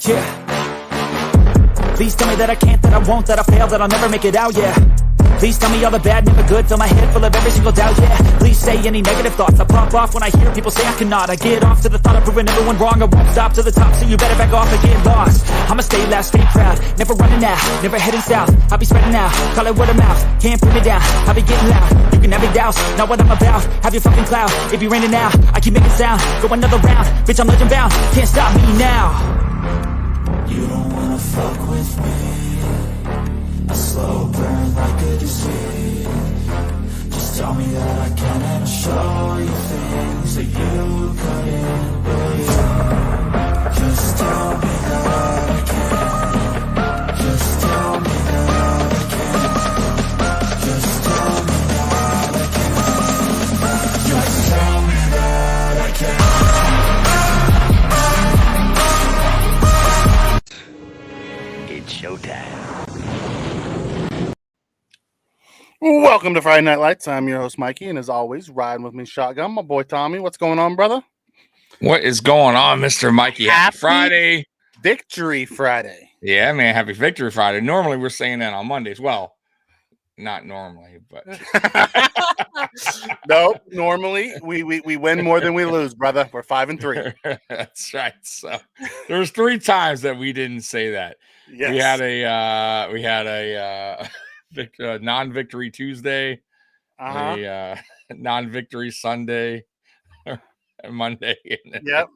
Yeah. Please tell me that I can't, that I won't, that I fail, that I'll never make it out, yeah. Please tell me all the bad, never good, fill my head full of every single doubt, yeah. Please say any negative thoughts, I pop off when I hear people say I cannot. I get off to the thought of proving everyone wrong, I won't stop to the top, so you better back off and get lost. I'ma stay loud, stay proud, never running out, never heading south. I'll be spreading out, call it word of mouth, can't put me down, I'll be getting loud. You can have your doubts, not what I'm about, have your fucking clout. It be raining now, I keep making sound, go another round, bitch I'm legend bound, can't stop me now. You don't wanna fuck with me, a slow burn like a disease. Just tell me that I can and I'll show you things that you couldn't believe. Just tell me that I can. Just tell me that I can. Just tell me that I can. Just tell me that I can. Showtime. Welcome to Friday Night Lights. I'm your host, Mikey, and as always, riding with me shotgun, my boy Tommy. What's going on, brother? What is going on, Mr. Mikey? Happy Friday. Victory Friday. Yeah, man. Happy Victory Friday. Normally, we're saying that on Mondays. Well, not normally, but. Nope. Normally, we win more than we lose, brother. We're 5-3. That's right. So there was 3 times that we didn't say that. Yes. We had a non-victory Tuesday, a non-victory Sunday, and Monday. Yep.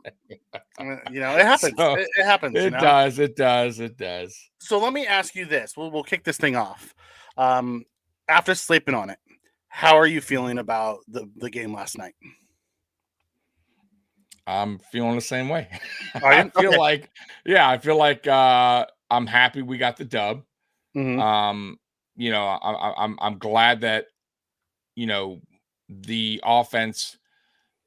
You know, it happens. So it happens. It does. It does. It does. So let me ask you this. We'll kick this thing off. After sleeping on it, how are you feeling about the game last night? I'm feeling the same way. I feel like I'm happy we got the dub. Mm-hmm. You know, I'm glad that, you know, the offense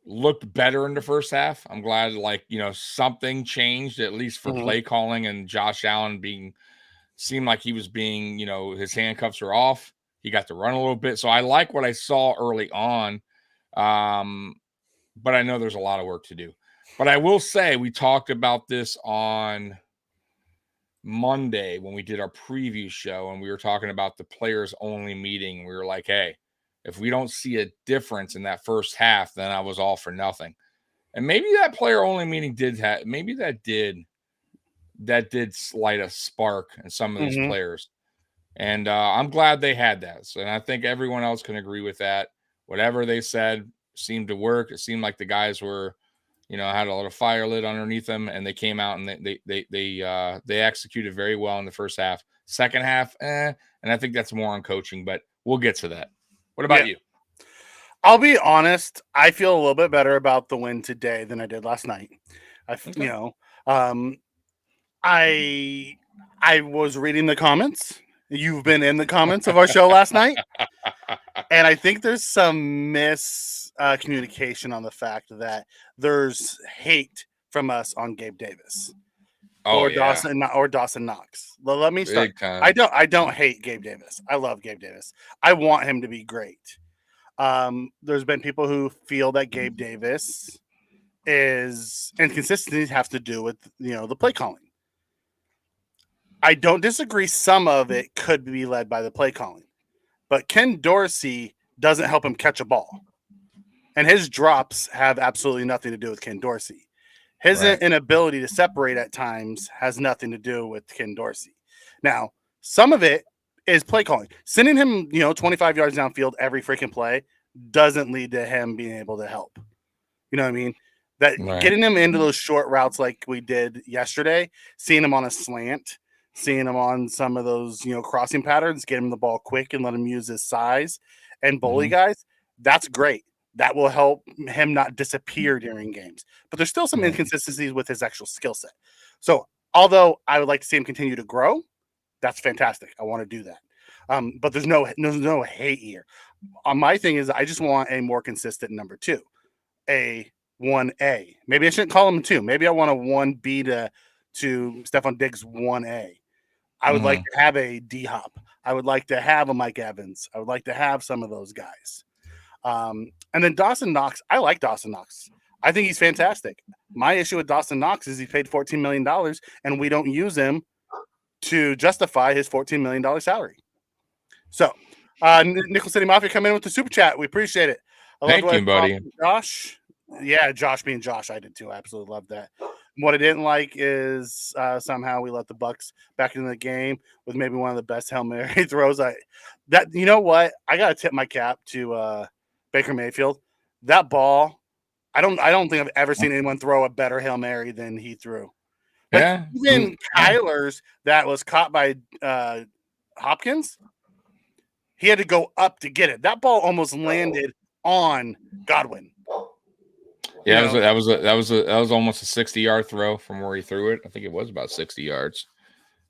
looked better in the first half. I'm glad, like, you know, something changed, at least for play calling, and Josh Allen seemed like he was being, you know, his handcuffs are off. He got to run a little bit. So I like what I saw early on. But I know there's a lot of work to do. But I will say, we talked about this on Monday when we did our preview show, and we were talking about the players only meeting. We were like, hey, if we don't see a difference in that first half, then I was all for nothing. And maybe that player only meeting that did light a spark in some of these players. And I'm glad they had that. So, and I think everyone else can agree with that. Whatever they said seemed to work. It seemed like the guys were, you know, had a little fire lit underneath them, and they came out and they executed very well in the first half. Second half, and I think that's more on coaching, but we'll get to that. What about you? I'll be honest. I feel a little bit better about the win today than I did last night. You know, I was reading the comments. You've been in the comments of our show last night, and I think there's some miscommunication on the fact that there's hate from us on Gabe Davis Dawson Knox. Let me start. I don't hate Gabe Davis. I love Gabe Davis. I want him to be great. There's been people who feel that Gabe Davis is inconsistencies have to do with, you know, the play calling. I don't disagree. Some of it could be led by the play calling, but Ken Dorsey doesn't help him catch a ball, and his drops have absolutely nothing to do with Ken Dorsey. His inability to separate at times has nothing to do with Ken Dorsey. Now, some of it is play calling. Sending him, you know, 25 yards downfield every freaking play doesn't lead to him being able to help. You know what I mean? Getting him into those short routes like we did yesterday, seeing him on a slant, seeing him on some of those, you know, crossing patterns, get him the ball quick and let him use his size and bully guys. That's great. That will help him not disappear during games. But there's still some inconsistencies with his actual skill set. So although I would like to see him continue to grow, that's fantastic. I want to do that. But there's no hate here. My thing is, I just want a more consistent number 2, a 1A. Maybe I shouldn't call him 2. Maybe I want a 1B to Stephon Diggs 1A. I would like to have a D-Hop. I would like to have a Mike Evans. I would like to have some of those guys. And then Dawson Knox. I like Dawson Knox. I think he's fantastic. My issue with Dawson Knox is he paid $14 million, and we don't use him to justify his $14 million salary. So, Nickel City Mafia come in with the super chat. We appreciate it. Thank you, buddy. Josh. Yeah, Josh being Josh. I did too. I absolutely loved that. What I didn't like is somehow we let the Bucs back into the game with maybe one of the best Hail Mary throws. You know what? I gotta tip my cap to Baker Mayfield. That ball, I don't think I've ever seen anyone throw a better Hail Mary than he threw. Like, Yeah. Even Kyler's that was caught by Hopkins, he had to go up to get it. That ball almost landed on Godwin. Yeah, that was almost a 60-yard throw from where he threw it. I think it was about 60 yards.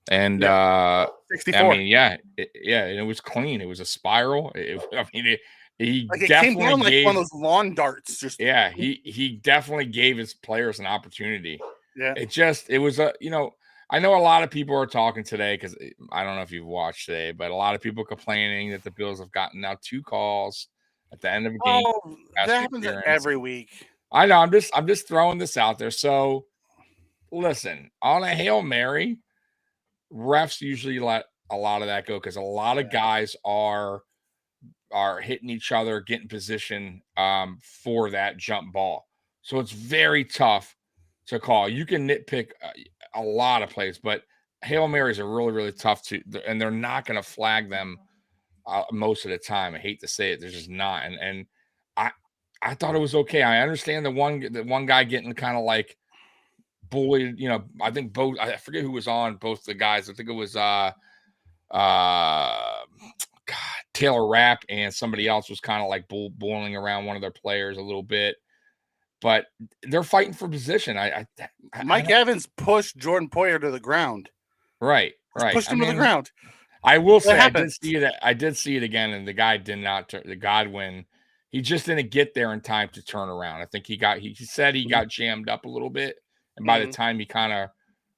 And 64. I mean, and it was clean. It was a spiral. He it definitely came down like one of those lawn darts. He definitely gave his players an opportunity. Yeah. It was I know a lot of people are talking today because I don't know if you've watched today, but a lot of people complaining that the Bills have gotten now 2 calls at the end of a game. Oh, that happens every week. I know. I'm just throwing this out there. So, listen, on a Hail Mary, refs usually let a lot of that go because a lot of guys are hitting each other, getting position for that jump ball. So it's very tough to call. You can nitpick a lot of plays, but Hail Marys are really, really tough and they're not going to flag them most of the time. I hate to say it, they're just not. And I thought it was okay. I understand the one guy getting kind of like bullied. I think both. I forget who was on both the guys. I think it was Taylor Rapp and somebody else was kind of like bullying around one of their players a little bit. But they're fighting for position. Mike Evans pushed Jordan Poyer to the ground. Right. Pushed him to the ground. I will say I did see it again, and the guy did not. The Godwin. He just didn't get there in time to turn around. I think he said he got jammed up a little bit. And by the time he kind of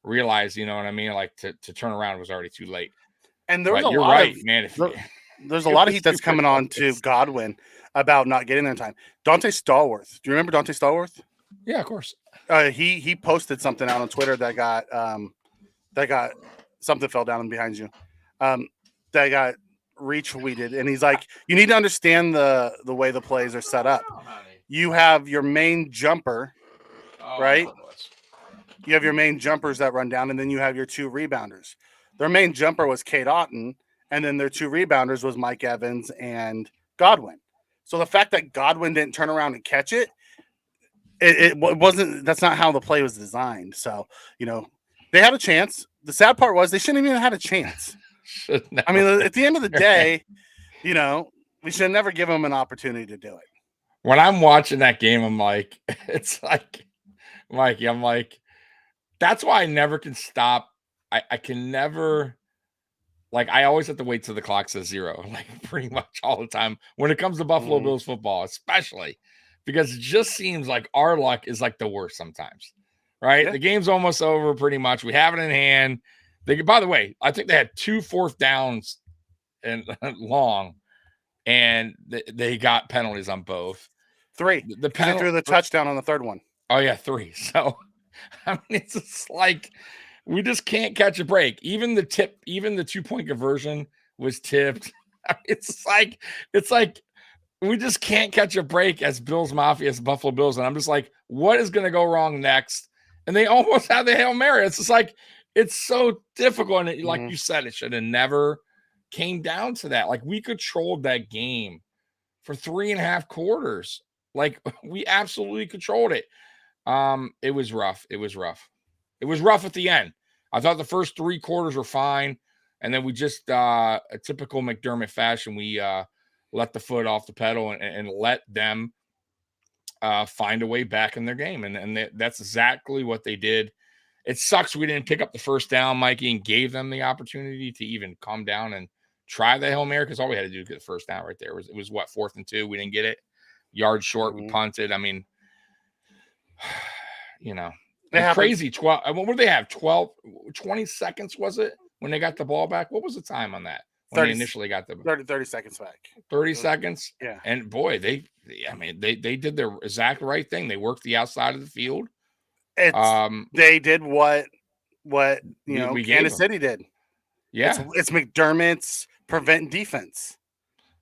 realized, you know what I mean? Like to turn around was already too late. And there's you're right, man. There's a lot of heat that's coming on to Godwin about not getting there in time. Dante Stallworth. Do you remember Dante Stallworth? Yeah, of course. He posted something out on Twitter that got something fell down behind you. That got retweeted, and he's like, you need to understand the way the plays are set up. You have your main jumper, right? You have your main jumpers that run down, and then you have your 2 rebounders. Their main jumper was Kate Otten, and then their 2 rebounders was Mike Evans and Godwin. So the fact that Godwin didn't turn around and catch it wasn't. That's not how the play was designed. So they had a chance. The sad part was they shouldn't even have had a chance. I mean, at the end of the day, we should never give them an opportunity to do it. When I'm watching that game, I'm like, it's like, Mikey, I'm like, that's why I never can stop. I can never, like, I always have to wait till the clock says 0, like pretty much all the time when it comes to Buffalo Bills football, especially because it just seems like our luck is like the worst sometimes, right? Yeah. The game's almost over pretty much. We have it in hand. By the way, I think they had 2 4th downs and long, and they got penalties on both. 3. They threw the touchdown on the 3rd one. Oh yeah, 3. So I mean, it's just like we just can't catch a break. Even the 2-point conversion was tipped. It's like we just can't catch a break as Bills Mafia, as Buffalo Bills, and I'm just like, what is going to go wrong next? And they almost had the Hail Mary. It's just like. It's so difficult. And like you said, it should have never came down to that. Like we controlled that game for 3.5 quarters. Like we absolutely controlled it. It was rough. It was rough at the end. I thought the first 3 quarters were fine. And then we just, a typical McDermott fashion, we let the foot off the pedal and let them find a way back in their game. And that's exactly what they did. It sucks we didn't pick up the first down, Mikey, and gave them the opportunity to even come down and try the Hail Mary because all we had to do to get the first down right there it was what, 4th and 2. We didn't get it. Yard short, we punted. I mean, crazy 12. What would they have? 20 seconds was it when they got the ball back? What was the time on that? When they initially got the 30 seconds back. 30 seconds? Yeah. And boy, they I mean, they did the exact right thing. They worked the outside of the field. They did what we Kansas City did. Yeah, it's McDermott's prevent defense.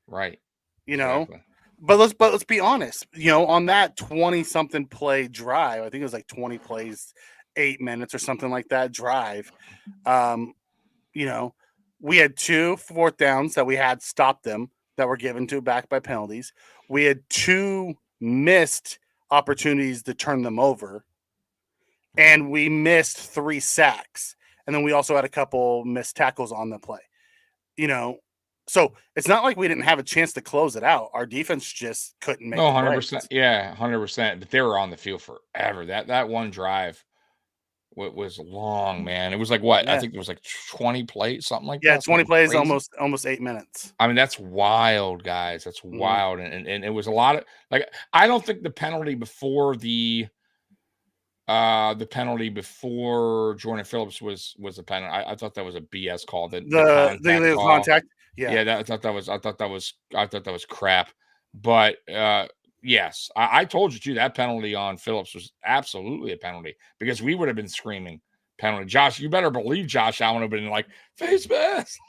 Right. Exactly. But let's be honest. On that 20-something play drive, I think it was like 20 plays, 8 minutes or something like that drive. We had 2 4th downs that we had stopped them that were given back by penalties. We had 2 missed opportunities to turn them over, and we missed 3 sacks. And then we also had a couple missed tackles on the play. So it's not like we didn't have a chance to close it out. Our defense just couldn't make 100%. Yeah, 100%. But they were on the field forever. That one drive was long, man. It was like what? Yeah. I think it was like 20 plays, something like that. Yeah, 20 plays, crazy. almost 8 minutes. I mean, that's wild, guys. That's wild. And it was a lot of I don't think the penalty before Jordan Phillips was a penalty. I thought that was a BS call. The contact. Yeah. I thought that was crap. But yes, I told you too, that penalty on Phillips was absolutely a penalty because we would have been screaming penalty. Josh, you better believe Josh Allen would have been like face mask.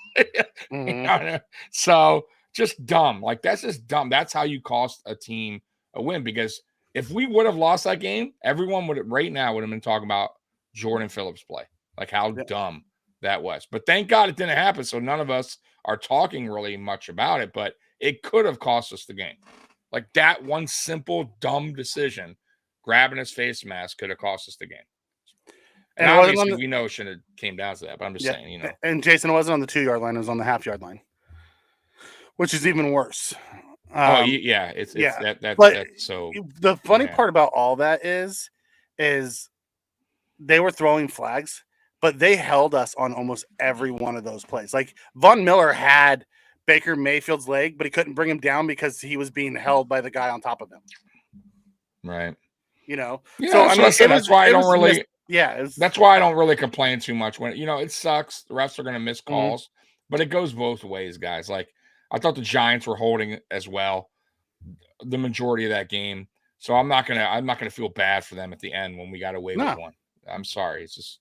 So just dumb. That's just dumb. That's how you cost a team a win, because if we would have lost that game, everyone would have been talking about Jordan Phillips' play, how dumb that was. But thank God it didn't happen, so none of us are talking really much about it. But it could have cost us the game. That one simple dumb decision, grabbing his face mask, could have cost us the game. And obviously, we know it shouldn't have came down to that. But I'm just saying, And Jason, it wasn't on the 2-yard line; it was on the half-yard line, which is even worse. It's so. The funny part about all that is they were throwing flags, but they held us on almost every one of those plays. Von Miller had Baker Mayfield's leg, but he couldn't bring him down because he was being held by the guy on top of him. Right. Yeah, so that's why I don't really. That's why I don't really complain too much when it sucks. The refs are going to miss calls, but it goes both ways, guys. I thought the Giants were holding as well the majority of that game, so I'm not gonna feel bad for them at the end when we got away with one. I'm sorry, it's just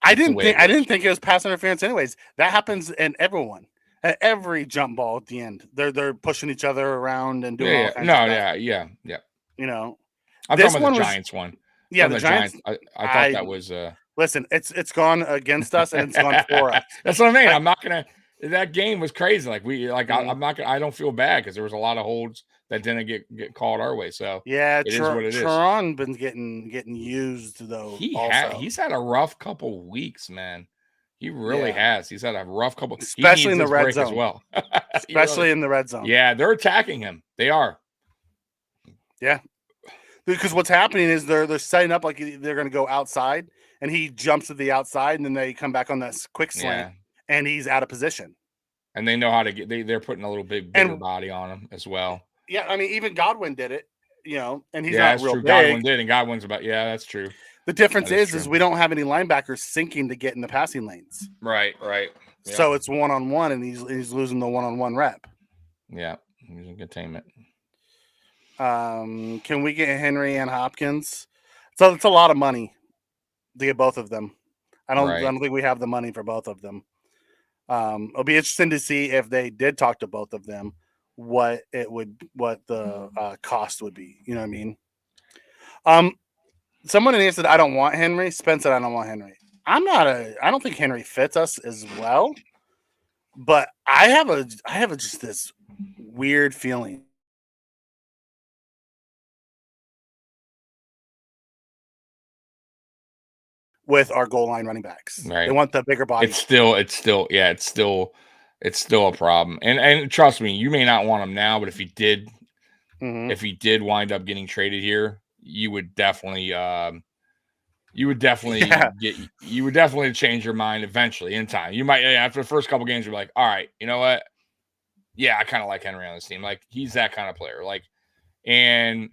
I didn't think it was pass interference. Anyways, that happens in everyone at every jump ball at the end. They're pushing each other around and doing all kinds of stuff. Yeah. I'm talking about the Giants one. Yeah, the Giants. I thought that was. Listen, it's gone against us and it's gone for us. That's what I mean. I'm not gonna. That game was crazy. I'm not gonna. I don't feel bad because there was a lot of holds that didn't get called our way. So yeah, it is what it is. Teron been getting used though. He's had a rough couple weeks, man. He really has. He's had a rough couple, especially in the red zone as well. Especially in the red zone. Yeah, they're attacking him. They are. Yeah. Because what's happening is they're setting up like they're going to go outside, and he jumps to the outside, and then they come back on that quick slant, and he's out of position. And they know how to get. They're putting a little bigger body on him as well. Yeah, I mean, even Godwin did it, and he's not real true. big. Godwin did, and Godwin's about. Yeah, that's true. The difference is we don't have any linebackers sinking to get in the passing lanes. Right. Yeah. So it's 1-on-1, and he's losing the 1-on-1 rep. Yeah, he's in containment. Can we get Henry and Hopkins? So it's a lot of money to get both of them. I don't think we have the money for both of them. It'll be interesting to see if they did talk to both of them, what the cost would be. You know what I mean? Someone in here said, I don't want Henry. Spence said, I don't want Henry. I don't think Henry fits us as well, but I have just this weird feeling with our goal line running backs. Right. They want the bigger body. It's still a problem. And trust me, you may not want him now, but if he did wind up getting traded here, you would definitely change your mind eventually in time. You might, after the first couple games, you're like, all right, you know what? Yeah, I kind of like Henry on this team. He's that kind of player. And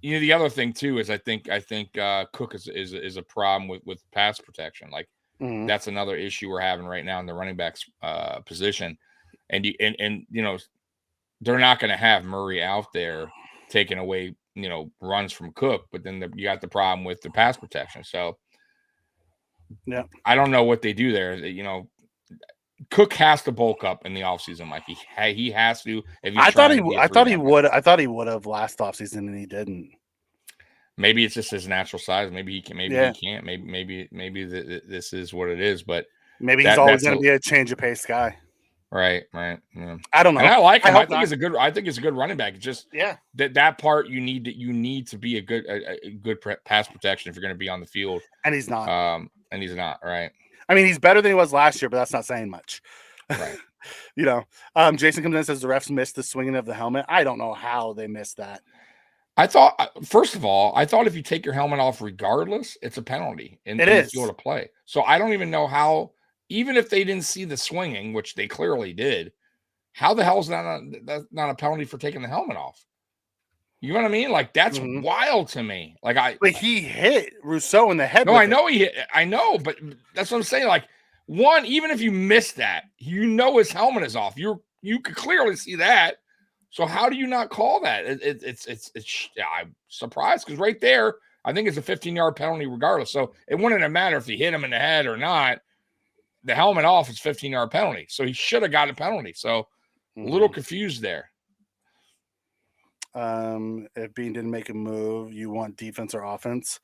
the other thing too is I think Cook is a problem with pass protection. That's another issue we're having right now in the running backs position. And they're not going to have Murray out there taking away, runs from Cook, but then you got the problem with the pass protection. So yeah, I don't know what they do there. Cook has to bulk up in the offseason, Mike. He has to. If he's I thought he would have last offseason and he didn't. Maybe it's just his natural size. Maybe he can. Maybe he can't. Maybe this is what it is. But maybe he's always going to be a change of pace guy. Right. Yeah. I don't know. And I like him. I think he's a good running back. It's just that part you need to be a good pass protection if you're going to be on the field. And he's not. Right. I mean, he's better than he was last year, but that's not saying much. Right. Jason comes in and says the refs missed the swinging of the helmet. I don't know how they missed that. I thought, first of all, if you take your helmet off regardless, it's a penalty in the field of play. So I don't even know how, even if they didn't see the swinging, which they clearly did, how the hell is that not a penalty for taking the helmet off? You know what I mean? Like, that's wild to me. But he hit Rousseau in the head. No, I know he hit. I know, but that's what I'm saying. Like, one, even if you miss that, his helmet is off. You could clearly see that. So how do you not call that? I'm surprised because right there, I think it's a 15-yard penalty regardless. So it wouldn't have mattered if he hit him in the head or not. The helmet off is 15-yard penalty. So he should have got a penalty. So a little confused there. If Bean didn't make a move, you want defense or offense?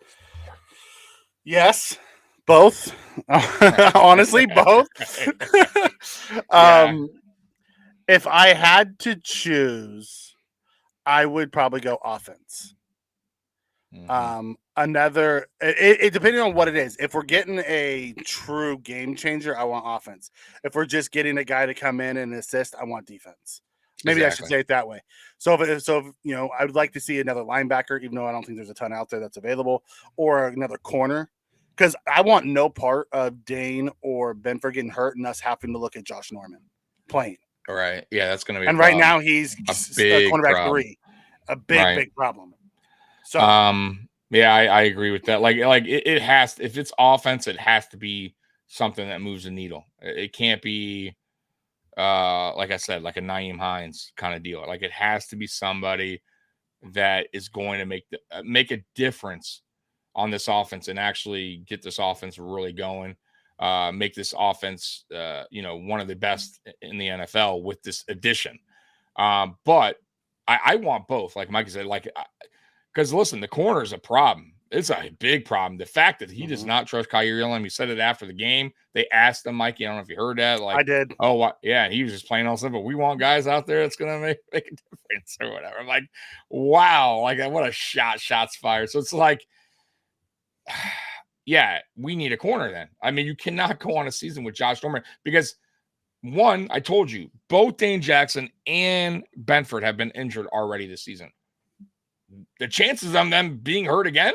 Yes, both. Honestly, both. If I had to choose, I would probably go offense. Depending on what it is. If we're getting a true game changer, I want offense. If we're just getting a guy to come in and assist, I want defense. Maybe I should say it that way. So I would like to see another linebacker, even though I don't think there's a ton out there that's available, or another corner, because I want no part of Dane or Benford getting hurt and us having to look at Josh Norman playing. All right. Yeah, that's going to be. And right now he's a cornerback 3, a big problem. So yeah, I agree with that. Like it has. If it's offense, it has to be something that moves the needle. It can't be. Like I said, like a Nyheim Hines kind of deal. Like it has to be somebody that is going to make a difference on this offense and actually get this offense really going. Make this offense, one of the best in the NFL with this addition. But I want both. Like Mike said, because listen, the corner is a problem. It's a big problem. The fact that he does not trust Kaiir Elam, he said it after the game. They asked him, Mikey, I don't know if you heard that. I did. Oh, what? Yeah, he was just playing all simple. We want guys out there that's going to make a difference or whatever. I'm like, wow, what a shots fired. So it's like, yeah, we need a corner then. I mean, you cannot go on a season with Josh Norman because, one, I told you, both Dane Jackson and Benford have been injured already this season. The chances of them being hurt again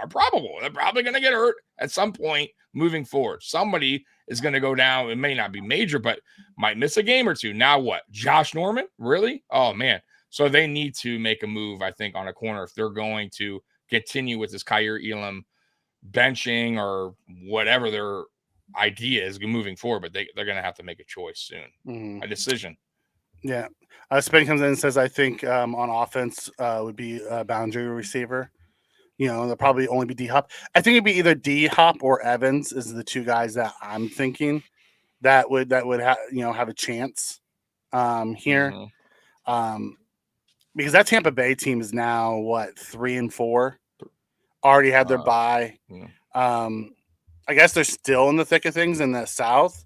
are probable. They're probably going to get hurt at some point moving forward. Somebody is going to go down. It may not be major, but might miss a game or two. Now what? Josh Norman? Really? Oh, man. So they need to make a move, I think, on a corner if they're going to continue with this Kaiir Elam benching or whatever their idea is moving forward. But they're going to have to make a choice soon, a decision. Yeah. Spen comes in and says, I think on offense would be a boundary receiver. They'll probably only be D-Hop. I think it'd be either D-Hop or Evans is the two guys that I'm thinking that would have a chance here. Because that Tampa Bay team is now, 3-4? Already had their bye. Yeah. I guess they're still in the thick of things in the South,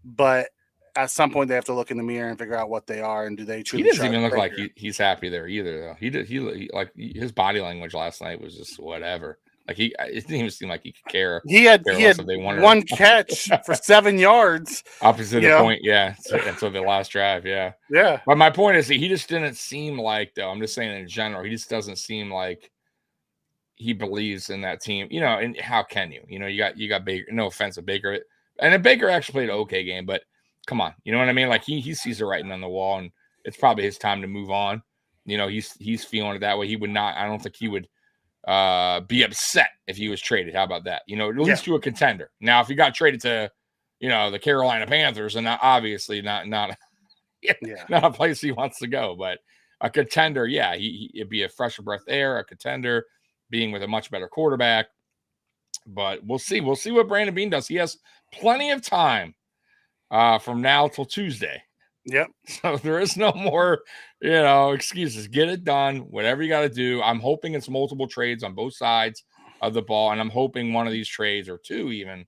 but at some point they have to look in the mirror and figure out what they are and do they truly. He doesn't even look like he's happy there either, though. He like his body language last night was just whatever. Like it didn't even seem like he could care. He had one catch for 7 yards. Opposite the point, yeah. Until the last drive, yeah. Yeah. But my point is, he just didn't seem like, though. I'm just saying in general, he just doesn't seem like he believes in that team. And how can you? You got Baker. No offense to Baker, and Baker actually played an okay game, but. Come on, you know what I mean? Like he sees the writing on the wall, and it's probably his time to move on. He's feeling it that way. He would not. I don't think he would be upset if he was traded. How about that? At least to a contender. Now, if he got traded to, the Carolina Panthers, and obviously not Not a place he wants to go, but a contender. Yeah, it'd be a fresher breath air, a contender, being with a much better quarterback. But we'll see. We'll see what Brandon Beane does. He has plenty of time from now till Tuesday. Yep. So there is no more, excuses. Get it done. Whatever you got to do. I'm hoping it's multiple trades on both sides of the ball, and I'm hoping one of these trades, or two even,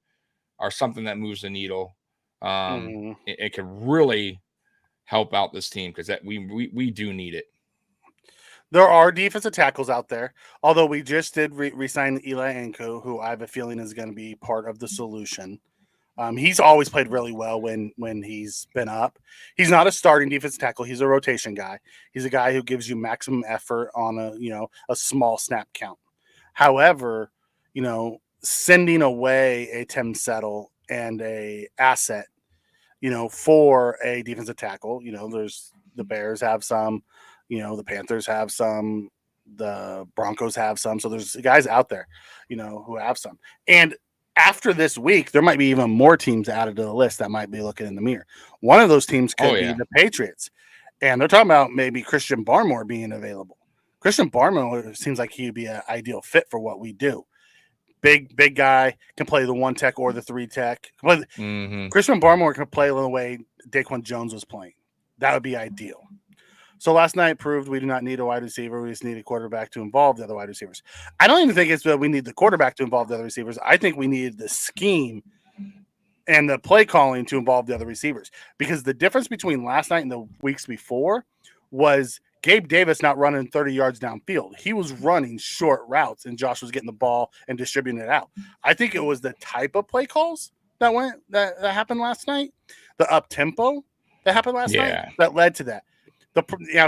are something that moves the needle. It can really help out this team, because that we do need it. There are defensive tackles out there, although we just did re-sign Eli Anko, who I have a feeling is going to be part of the solution. He's always played really well when he's been up. He's not a starting defensive tackle. He's a rotation guy. He's a guy who gives you maximum effort on a small snap count. However, sending away a Tim Settle and a asset, for a defensive tackle, there's the Bears have some, the Panthers have some, the Broncos have some. So there's guys out there, who have some. And after this week, there might be even more teams added to the list that might be looking in the mirror. One of those teams could be the Patriots. And they're talking about maybe Christian Barmore being available. Christian Barmore seems like he'd be an ideal fit for what we do. Big guy, can play the 1 tech or the 3 tech. Christian Barmore can play the way Daquan Jones was playing. That would be ideal. So last night proved we do not need a wide receiver. We just need a quarterback to involve the other wide receivers. I don't even think it's that we need the quarterback to involve the other receivers. I think we needed the scheme and the play calling to involve the other receivers, because the difference between last night and the weeks before was Gabe Davis not running 30 yards downfield. He was running short routes, and Josh was getting the ball and distributing it out. I think it was the type of play calls that happened last night, the up tempo that happened last night that led to that.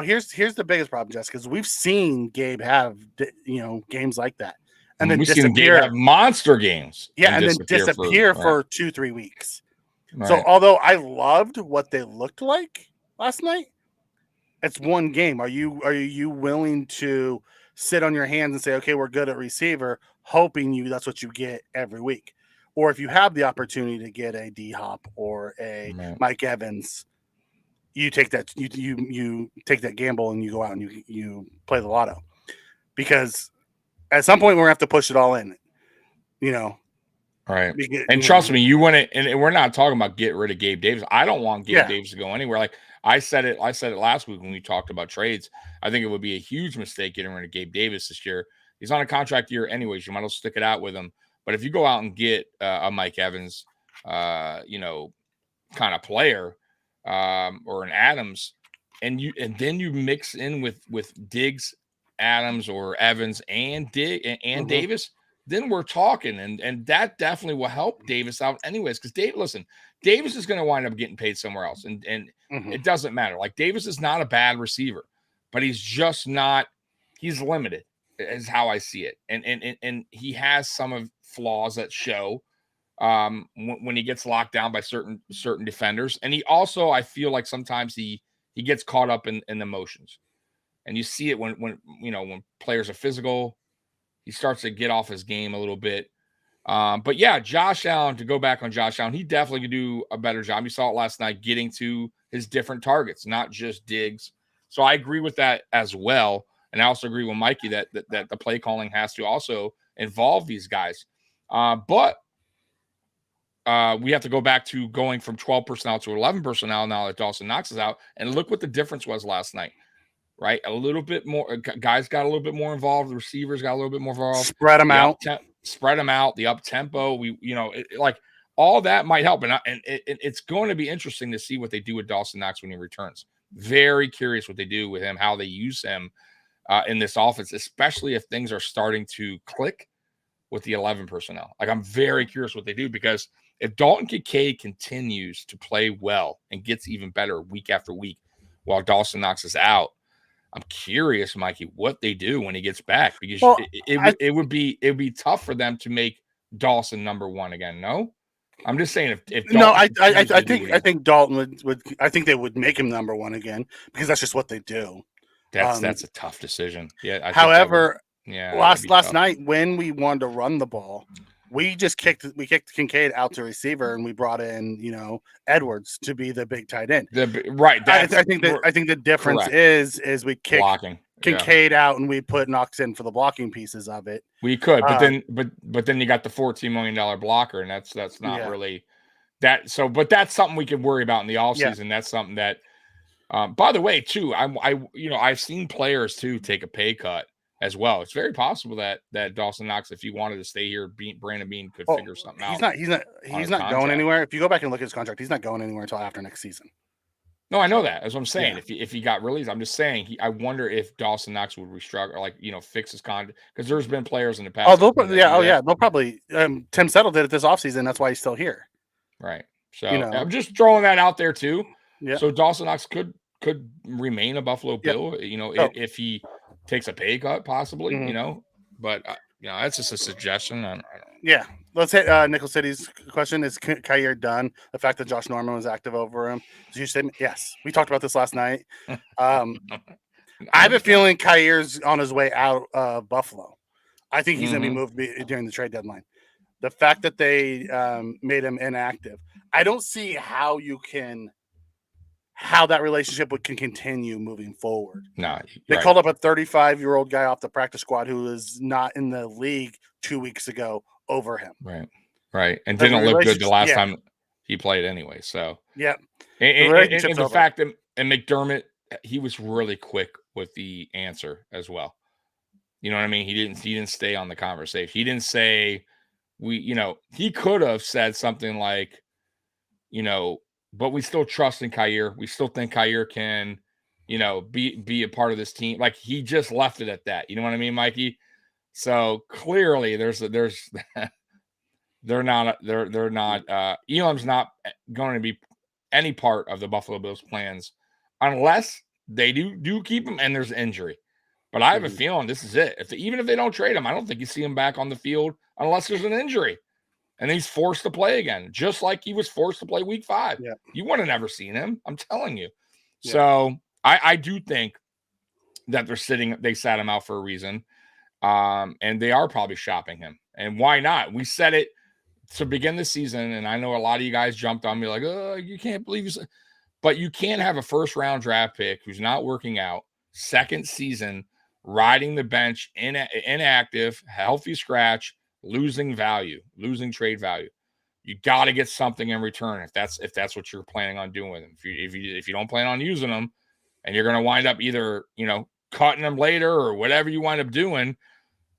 Here's the biggest problem, Jess, because we've seen Gabe have games like that, and then we've seen Gabe have monster games, and then disappear for 2-3 weeks. Right. So although I loved what they looked like last night, it's one game. Are you willing to sit on your hands and say, okay, we're good at receiver, hoping that's what you get every week? Or if you have the opportunity to get a D-Hop or a Mike Evans, you take that you take that gamble and you go out and you play the lotto, because at some point we're gonna have to push it all in, right? And trust me, you want it. And we're not talking about get rid of Gabe Davis. I don't want Gabe Davis to go anywhere. Like I said it last week when we talked about trades. I think it would be a huge mistake getting rid of Gabe Davis this year. He's on a contract year anyways. You might as well stick it out with him. But if you go out and get a Mike Evans, kind of player, or an Adams, and then you mix in with Diggs, Adams, or Evans and Davis, then we're talking, and that definitely will help Davis out anyways, because Davis is going to wind up getting paid somewhere else, and it doesn't matter. Like, Davis is not a bad receiver, but he's just not, he's limited is how I see it, and he has some of flaws that show when he gets locked down by certain defenders. And he also, I feel like sometimes he gets caught up in the motions, and you see it when players are physical, he starts to get off his game a little bit. But yeah, Josh Allen, to go back on Josh Allen, he definitely could do a better job. You saw it last night, getting to his different targets, not just Diggs. So I agree with that as well. And I also agree with Mikey that the play calling has to also involve these guys. But we have to go back to going from 12 personnel to 11 personnel now that Dawson Knox is out. And look what the difference was last night, right? A little bit more. Guys got a little bit more involved. The receivers got a little bit more involved. Spread them out. The up tempo. Like all that might help. And it's going to be interesting to see what they do with Dawson Knox when he returns. Very curious what they do with him, how they use him in this offense, especially if things are starting to click with the 11 personnel. Like, I'm very curious what they do, because if Dalton Kincaid continues to play well and gets even better week after week while Dawson Knox is out, I'm curious, Mikey, what they do when he gets back, because it would be tough for them to make Dawson number one again. No, I'm just saying if Dalton I think Dalton would I think they would make him number one again, because that's just what they do. That's a tough decision. Yeah. However, last night when we wanted to run the ball, We kicked Kincaid out to receiver, and we brought in Edwards to be the big tight end. Right. I think the difference correct. is we kick blocking Kincaid out and we put Knox in for the blocking pieces of it. We could, but then you got the $14 million blocker, and that's not really that. So, but that's something we could worry about in the offseason. That's something that, by the way, too, I've seen players too take a pay cut as well. It's very possible that Dawson Knox, if he wanted to stay here, Brandon Beane could figure something out. He's not going anywhere. If you go back and look at his contract, he's not going anywhere until after next season. No, I know that. That's what I'm saying. Yeah. If he got released, I'm just saying I wonder if Dawson Knox would restructure, or fix his contract, because there's been players in the past. They'll probably. Tim Settle did it this offseason. That's why he's still here. Right. So I'm just throwing that out there too. Yeah. So Dawson Knox could remain a Buffalo Bill. If he takes a pay cut, possibly. Mm-hmm. But that's just a suggestion. I don't Yeah. Let's hit Nickel City's question. Is Kyer done? The fact that Josh Norman was active over him. Did you say yes? We talked about this last night. I have a feeling Kyer's on his way out of Buffalo. I think he's going to be moved during the trade deadline. The fact that they made him inactive, I don't see how that relationship can continue moving forward. No, they called up a 35-year-old guy off the practice squad who is not in the league 2 weeks ago over him. Right, and didn't look good the last time he played anyway. So yeah, and the fact that McDermott, he was really quick with the answer as well. You know what I mean? He didn't stay on the conversation. He didn't say he could have said something like, but we still trust in Kyer. We still think Kyer can, be a part of this team. Like, he just left it at that. You know what I mean, Mikey? So clearly they're not Elam's not going to be any part of the Buffalo Bills plans unless they do keep him and there's injury. But I have a feeling this is it. Even if they don't trade him, I don't think you see him back on the field unless there's an injury. And he's forced to play again, just like he was forced to play week 5. Yeah. You would have never seen him. I'm telling you. Yeah. So I do think that they sat him out for a reason. And they are probably shopping him. And why not? We said it to begin the season. And I know a lot of you guys jumped on me like, oh, you can't believe you. But you can't have a first-round draft pick who's not working out, second season, riding the bench, inactive, healthy scratch, losing trade value. You got to get something in return if that's what you're planning on doing with him. If you don't plan on using them, and you're going to wind up either cutting them later or whatever you wind up doing,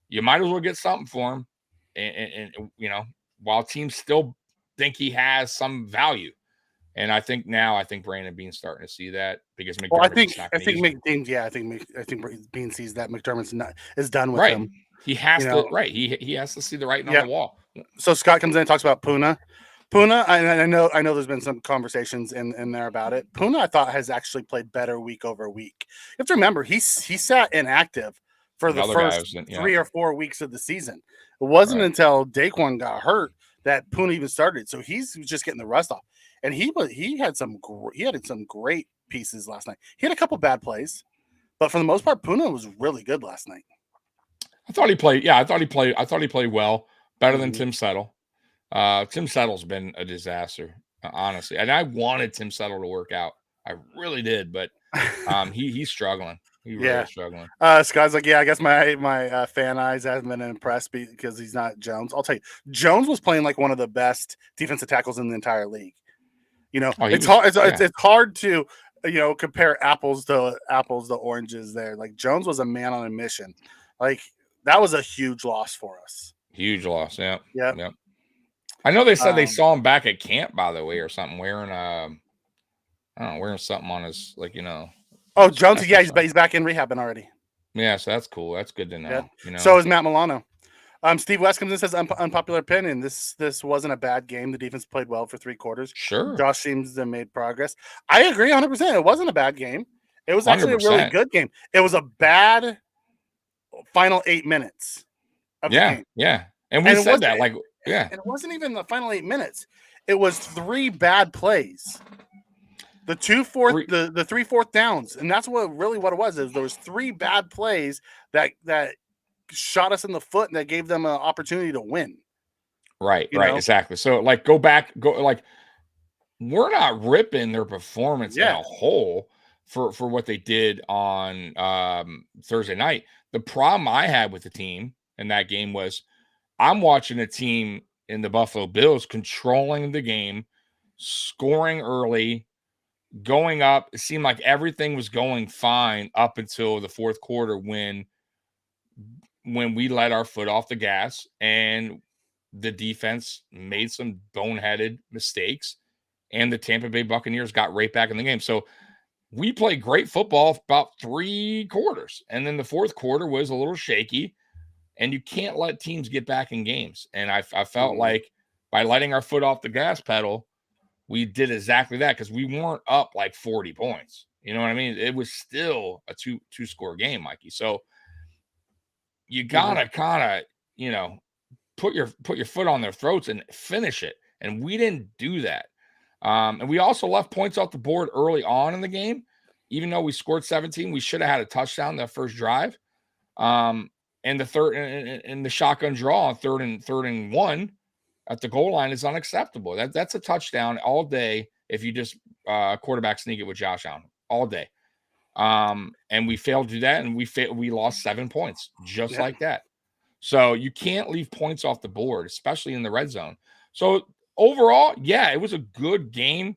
you might as well get something for him. And while teams still think he has some value. And I think Brandon Beane's starting to see that because McDermott's I think Beane sees that McDermott's is done with him. He has to He has to see the writing on the wall. So Scott comes in and talks about Puna. I know there's been some conversations in there about it. Puna, I thought, has actually played better week over week. You have to remember he sat inactive for the first 3 or 4 weeks of the season. It wasn't until Daquan got hurt that Puna even started. So he's just getting the rust off. And he had some great pieces last night. He had a couple bad plays, but for the most part, Puna was really good last night. I thought he played. Yeah, I thought he played well, better than Tim Settle. Tim Settle's been a disaster, honestly. And I wanted Tim Settle to work out. I really did, but he's struggling. He's really struggling. Scott's like, I guess my fan eyes haven't been impressed because he's not Jones. I'll tell you, Jones was playing like one of the best defensive tackles in the entire league. It's hard to compare apples to oranges there. Like, Jones was a man on a mission. Like, that was a huge loss for us. Huge loss. Yeah. Yeah. I know they said they saw him back at camp, by the way, or something, wearing wearing something on his, Oh, Jones. Yeah, he's back in rehabbing already. Yeah. So that's cool. That's good to know. Yeah. So is Matt Milano. Steve West comes in and says, unpopular opinion. This wasn't a bad game. The defense played well for 3 quarters. Sure. Josh seems to have made progress. I agree 100%. It wasn't a bad game. It was actually 100%. A really good game. It was a bad final 8 minutes of the game. Yeah. And we said that, And it wasn't even the final 8 minutes. It was 3 bad plays. The 3 fourth downs. And that's what it was. There was 3 bad plays that shot us in the foot and that gave them an opportunity to win. Right, exactly. So like go like we're not ripping their performance in a whole for what they did on Thursday night. The problem I had with the team in that game was I'm watching a team in the Buffalo Bills controlling the game, scoring early, going up. It seemed like everything was going fine up until the fourth quarter when we let our foot off the gas and the defense made some boneheaded mistakes and the Tampa Bay Buccaneers got right back in the game. So we played great football about 3 quarters. And then the fourth quarter was a little shaky, and you can't let teams get back in games. And I felt like by letting our foot off the gas pedal, we did exactly that because we weren't up like 40 points. You know what I mean? It was still a two-score game, Mikey. So you gotta kind of, put your foot on their throats and finish it. And we didn't do that. And we also left points off the board early on in the game. Even though we scored 17, we should have had a touchdown that first drive. And the third and the shotgun draw on third and 1 at the goal line is unacceptable. That's a touchdown all day if you just quarterback sneak it with Josh Allen all day. And we failed to do that, and we lost 7 points just like that. So you can't leave points off the board, especially in the red zone. So overall, it was a good game,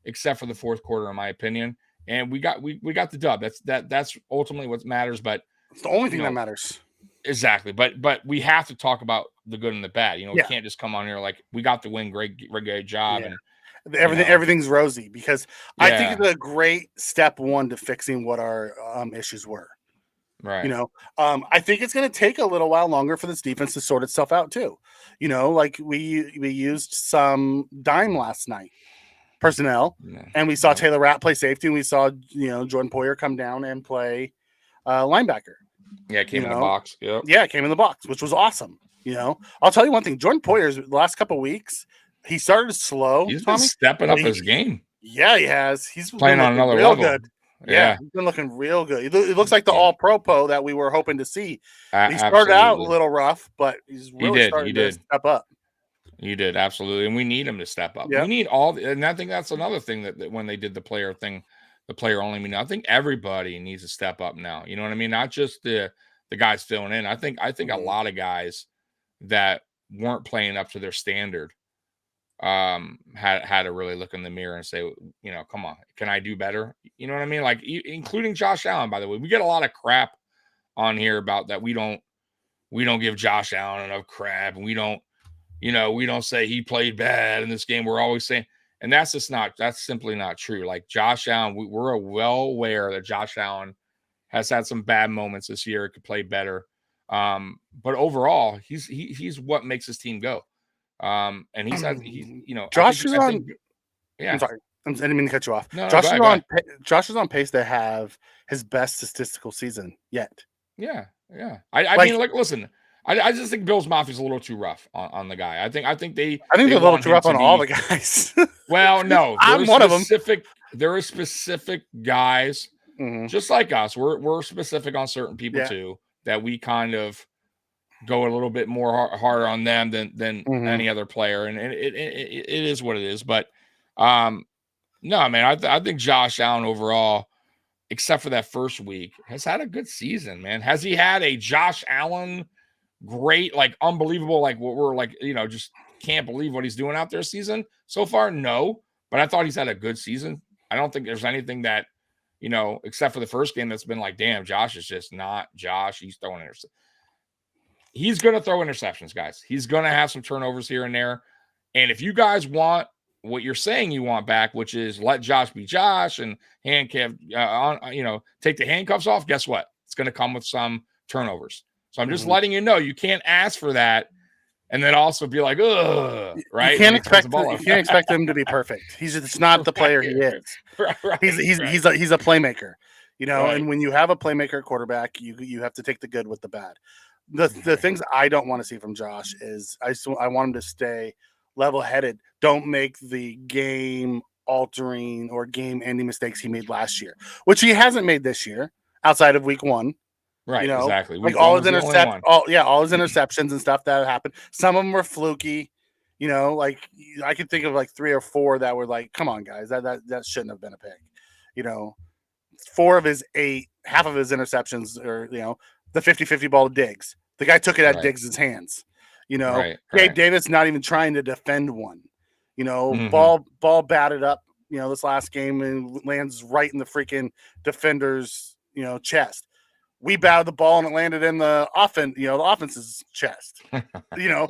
except for the fourth quarter, in my opinion. And we got the dub. That's ultimately what matters. But it's the only thing that matters. Exactly. But we have to talk about the good and the bad. We can't just come on here like we got the win, great job, and everything's rosy, because I think it's a great step one to fixing what our issues were. Right. I think it's going to take a little while longer for this defense to sort itself out too. Like we used some dime last night personnel, and we saw Taylor Rapp play safety, and we saw Jordan Poyer come down and play linebacker. Yeah, came in the box. Yep. Yeah, came in the box, which was awesome. I'll tell you one thing: Jordan Poyer's the last couple of weeks, he started slow. He's been stepping up his game. Yeah, he has. He's playing on another level. Good. Yeah, he's been looking real good. It looks like the all-pro that we were hoping to see. He started out a little rough, but he's really starting to step up. He did, absolutely. And we need him to step up. Yep. We need and I think that's another thing that when they did the player thing, the player only, I think everybody needs to step up now. You know what I mean? Not just the guys filling in. I think a lot of guys that weren't playing up to their standard had to really look in the mirror and say, come on, can I do better? You know what I mean? Like including Josh Allen, by the way. We get a lot of crap on here about that. We don't give Josh Allen enough crap, and we don't say he played bad in this game. We're always saying, and that's simply not true. Like Josh Allen, we're well aware that Josh Allen has had some bad moments this year. Could play better. But overall, he's what makes his team go. And Josh is on. I'm sorry, I didn't mean to cut you off. No, Josh is on pace to have his best statistical season yet. Yeah. I mean, listen. I just think Bill's Mafia is a little too rough on the guy. I think they're a little too rough on all the guys. Well, no, I'm one of them. There are specific guys, just like us. We're specific on certain people too, that we kind of go a little bit more harder on them than any other player, and it is what it is. But no, man, I think Josh Allen overall, except for that first week, has had a good season. Man, has he had a Josh Allen great, like unbelievable, like what we're like, just can't believe what he's doing out there season so far? No, but I thought he's had a good season. I don't think there's anything that except for the first game that's been like, damn, Josh is just not Josh. He's throwing interceptions. He's going to throw interceptions, guys. He's going to have some turnovers here and there. And if you guys want what you're saying you want back, which is let Josh be Josh and handcuff, take the handcuffs off, guess what? It's going to come with some turnovers. So I'm just letting you know you can't ask for that and then also be like, ugh, right? You can't expect him to be perfect. He's just not the player he is. Right. He's a playmaker, right. And when you have a playmaker quarterback, you have to take the good with the bad. The things I don't want to see from Josh is I want him to stay level-headed. Don't make the game-altering or game-ending mistakes he made last year, which he hasn't made this year outside of week 1. Right, exactly. Like all his interceptions and stuff that happened. Some of them were fluky, You know, like I could think of like 3 or 4 that were like, come on, guys, that shouldn't have been a pick. You know, 4 of his 8, half of his interceptions are, you know, the 50-50 ball to Diggs. The guy took it out of Diggs' hands. You know, Gabe Davis not even trying to defend one. You know, ball batted up, you know, this last game and lands right in the freaking defender's, you know, chest. We batted the ball and it landed in the offense's chest. You know,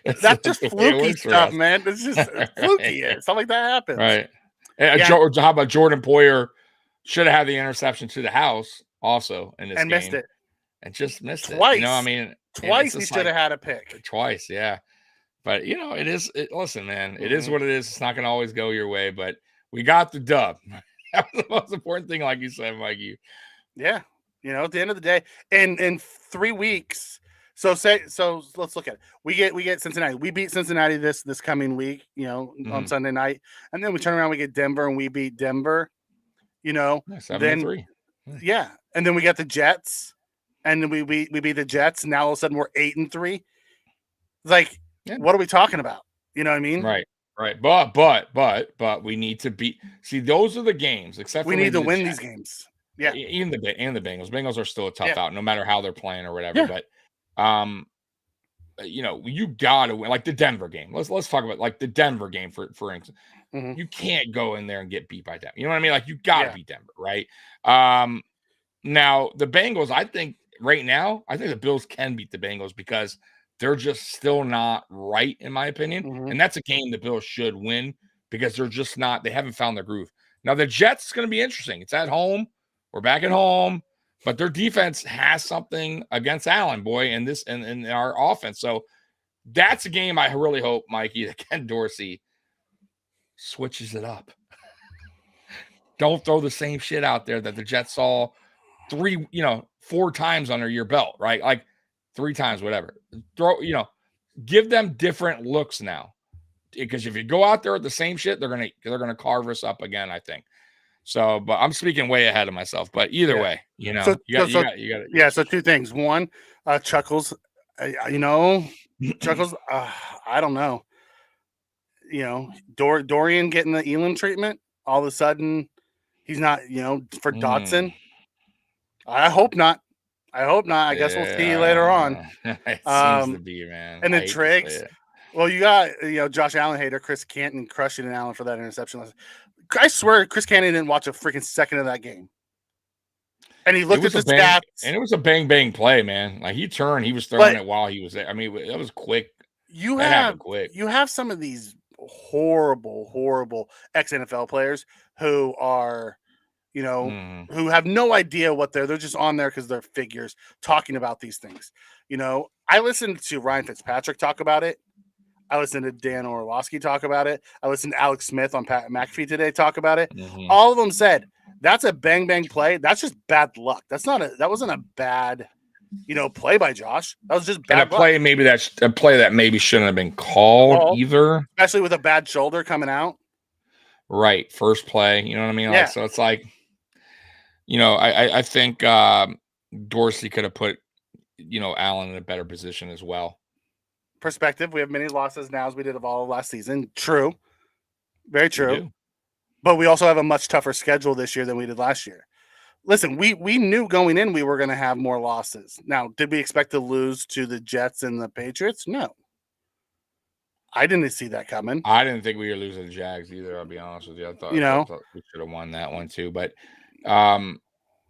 that's just fluky stuff, man. It's just fluky. Stuff like that happens. Right. How about Jordan Poyer should have had the interception to the house also in this game. Missed it. And just missed twice. It. You know, I mean, twice he should have had a pick. Twice, yeah. But, you know, listen, man, it is what it is. It's not going to always go your way, but we got the dub. That was the most important thing, like you said, Mikey. Yeah. You know, at the end of the day, in 3 weeks. So let's look at it. We get Cincinnati. We beat Cincinnati this coming week, you know, on Sunday night. And then we turn around, we get Denver, and we beat Denver. You know, 7-3. Yeah. And then we got the Jets. And then we beat the Jets. And now all of a sudden we're 8-3. Like, what are we talking about? You know what I mean? Right. But we need to beat. See, those are the games. Except we need to win these games. Yeah, even the Bengals. Bengals are still a tough out, no matter how they're playing or whatever. Yeah. But you know, you gotta win. Like the Denver game. Let's talk about like the Denver game for instance. You can't go in there and get beat by Denver. You know what I mean? Like you gotta beat Denver, right? Now the Bengals. I think right now, I think the Bills can beat the Bengals because they're just still not right, in my opinion. And that's a game the Bills should win because they're just not. They haven't found their groove. Now the Jets is going to be interesting. It's at home. We're back at home, but their defense has something against Allen, boy, and our offense. So that's a game I really hope, Mikey, that Ken Dorsey switches it up. Don't throw the same shit out there that the Jets saw 4 times under your belt, right? Like 3 times, whatever. Give them different looks now, because if you go out there with the same shit, they're gonna carve us up again, I think. So, but I'm speaking way ahead of myself. But either way, you know, you got it. Yeah. So 2 things. One, Chuckles. Chuckles. I don't know. You know, Dorian getting the Elam treatment. All of a sudden, he's not. You know, for Dotson. I hope not. I guess we'll see later on. It seems to be, man. And then Triggs. Well, you got Josh Allen hater Chris Canton crushing Allen for that interception. I swear, Chris Cannon didn't watch a freaking second of that game. And he looked at the stats. And it was a bang play, man. Like he turned, he was throwing it while he was there. I mean, that was quick. You have some of these horrible ex-NFL players who are, who have no idea what they're just on there because they're figures talking about these things. You know, I listened to Ryan Fitzpatrick talk about it. I listened to Dan Orlovsky talk about it. I listened to Alex Smith on Pat McAfee today talk about it. All of them said that's a bang play. That's just bad luck. That wasn't a bad, play by Josh. That was just bad luck. Maybe that's a play that maybe shouldn't have been called either. Especially with a bad shoulder coming out. Right. First play. You know what I mean? Yeah. So it's like, I think Dorsey could have put, Allen in a better position as well. Perspective. We have many losses now as we did of all of last season. True. Very true. But we also have a much tougher schedule this year than we did last year. Listen, we knew going in we were going to have more losses. Now, did we expect to lose to the Jets and the Patriots? No. I didn't see that coming. I didn't think we were losing the Jags either, I'll be honest with you. I thought we should have won that one too. But I mean,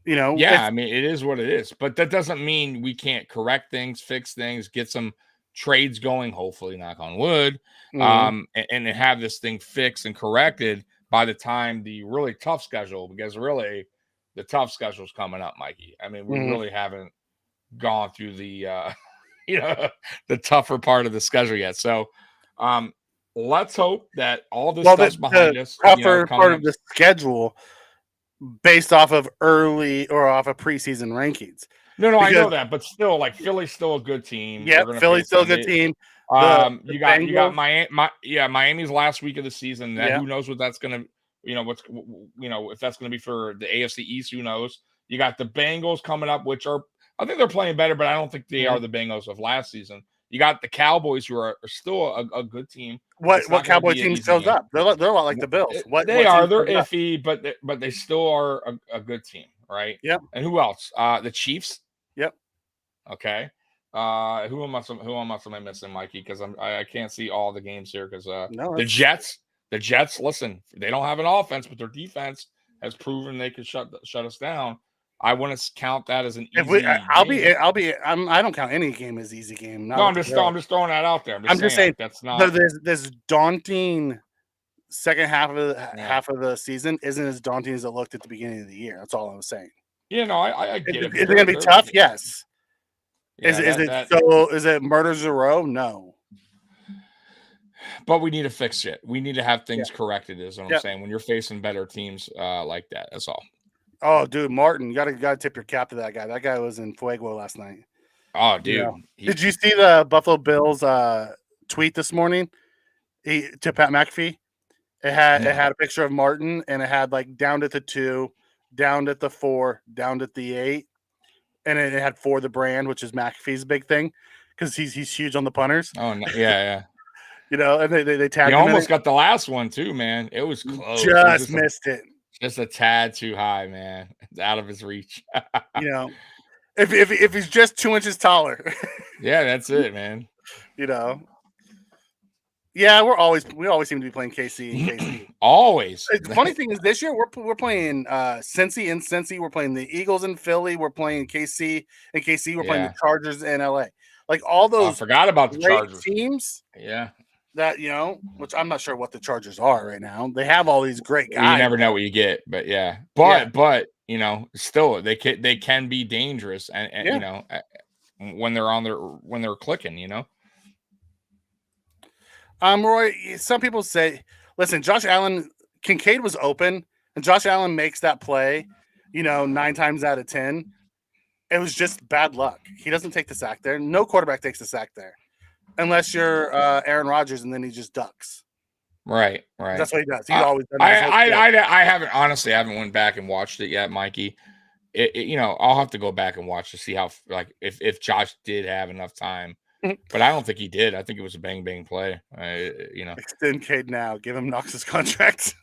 it is what it is. But that doesn't mean we can't correct things, fix things, get some trades going, hopefully, knock on wood, and have this thing fixed and corrected by the time the really tough schedule, because really the tough schedule is coming up, Mikey. I mean, we really haven't gone through the the tougher part of the schedule yet. So let's hope that all this stuff's behind us. Tougher part of the schedule based off of early or off of preseason rankings. No, I know that, but still, like Philly's still a good team. Yeah, Philly's still a good team. You got Miami's last week of the season. Who knows what that's gonna, if that's gonna be for the AFC East? Who knows? You got the Bengals coming up, which I think they're playing better, but I don't think they are the Bengals of last season. You got the Cowboys, who are still a good team. What Cowboy team shows up? They're a lot like the Bills. They're iffy, but they still are a good team, right? Yep. And who else? The Chiefs. Yep. Okay. Who am I missing, Mikey? Because I can't see all the games here. Because the Jets. The Jets. Listen, they don't have an offense, but their defense has proven they can shut us down. I wouldn't count that as an easy. I don't count any game as easy game. No, I'm just throwing that out there. I'm just saying that's not. This daunting second half of the season isn't as daunting as it looked at the beginning of the year. That's all I was saying. Yeah, no, I get it. Is it going to be tough? Yes. Yeah, is it murders a row? No. But we need to fix it. We need to have things corrected. Is what I'm saying. When you're facing better teams like that, that's all. Oh, dude, Martin, you gotta tip your cap to that guy. That guy was in fuego last night. Oh, dude. Did you see the Buffalo Bills tweet this morning? To Pat McAfee. It had a picture of Martin, and it had like down at the 2, down at the 4, down at the 8, and it had for the brand, which is McAfee's big thing because he's huge on the punters. Oh, no, yeah. And they tagged. He almost got the last one too, man. It was close. Just missed it. Just a tad too high, man. It's out of his reach. If he's just 2 inches taller. Yeah, that's it, man. Yeah, we always seem to be playing KC. Always. The funny thing is, this year we're playing Cincy in Cincy. We're playing the Eagles in Philly. We're playing KC in KC. We're playing the Chargers in LA. Like all those. I forgot about the Chargers teams. Yeah. That which I'm not sure what the Chargers are right now. They have all these great guys. You never know what you get, but but still they can be dangerous, and when they're clicking, Roy, some people say, listen, Josh Allen, Kincaid was open, and Josh Allen makes that play, 9 times out of 10. It was just bad luck. He doesn't take the sack there. No quarterback takes the sack there. Unless you're Aaron Rodgers, and then he just ducks. Right. That's what he does. He's always done. I haven't went back and watched it yet, Mikey. I'll have to go back and watch to see how if Josh did have enough time, but I don't think he did. I think it was a bang play. Extend Cade now. Give him Knox's contract.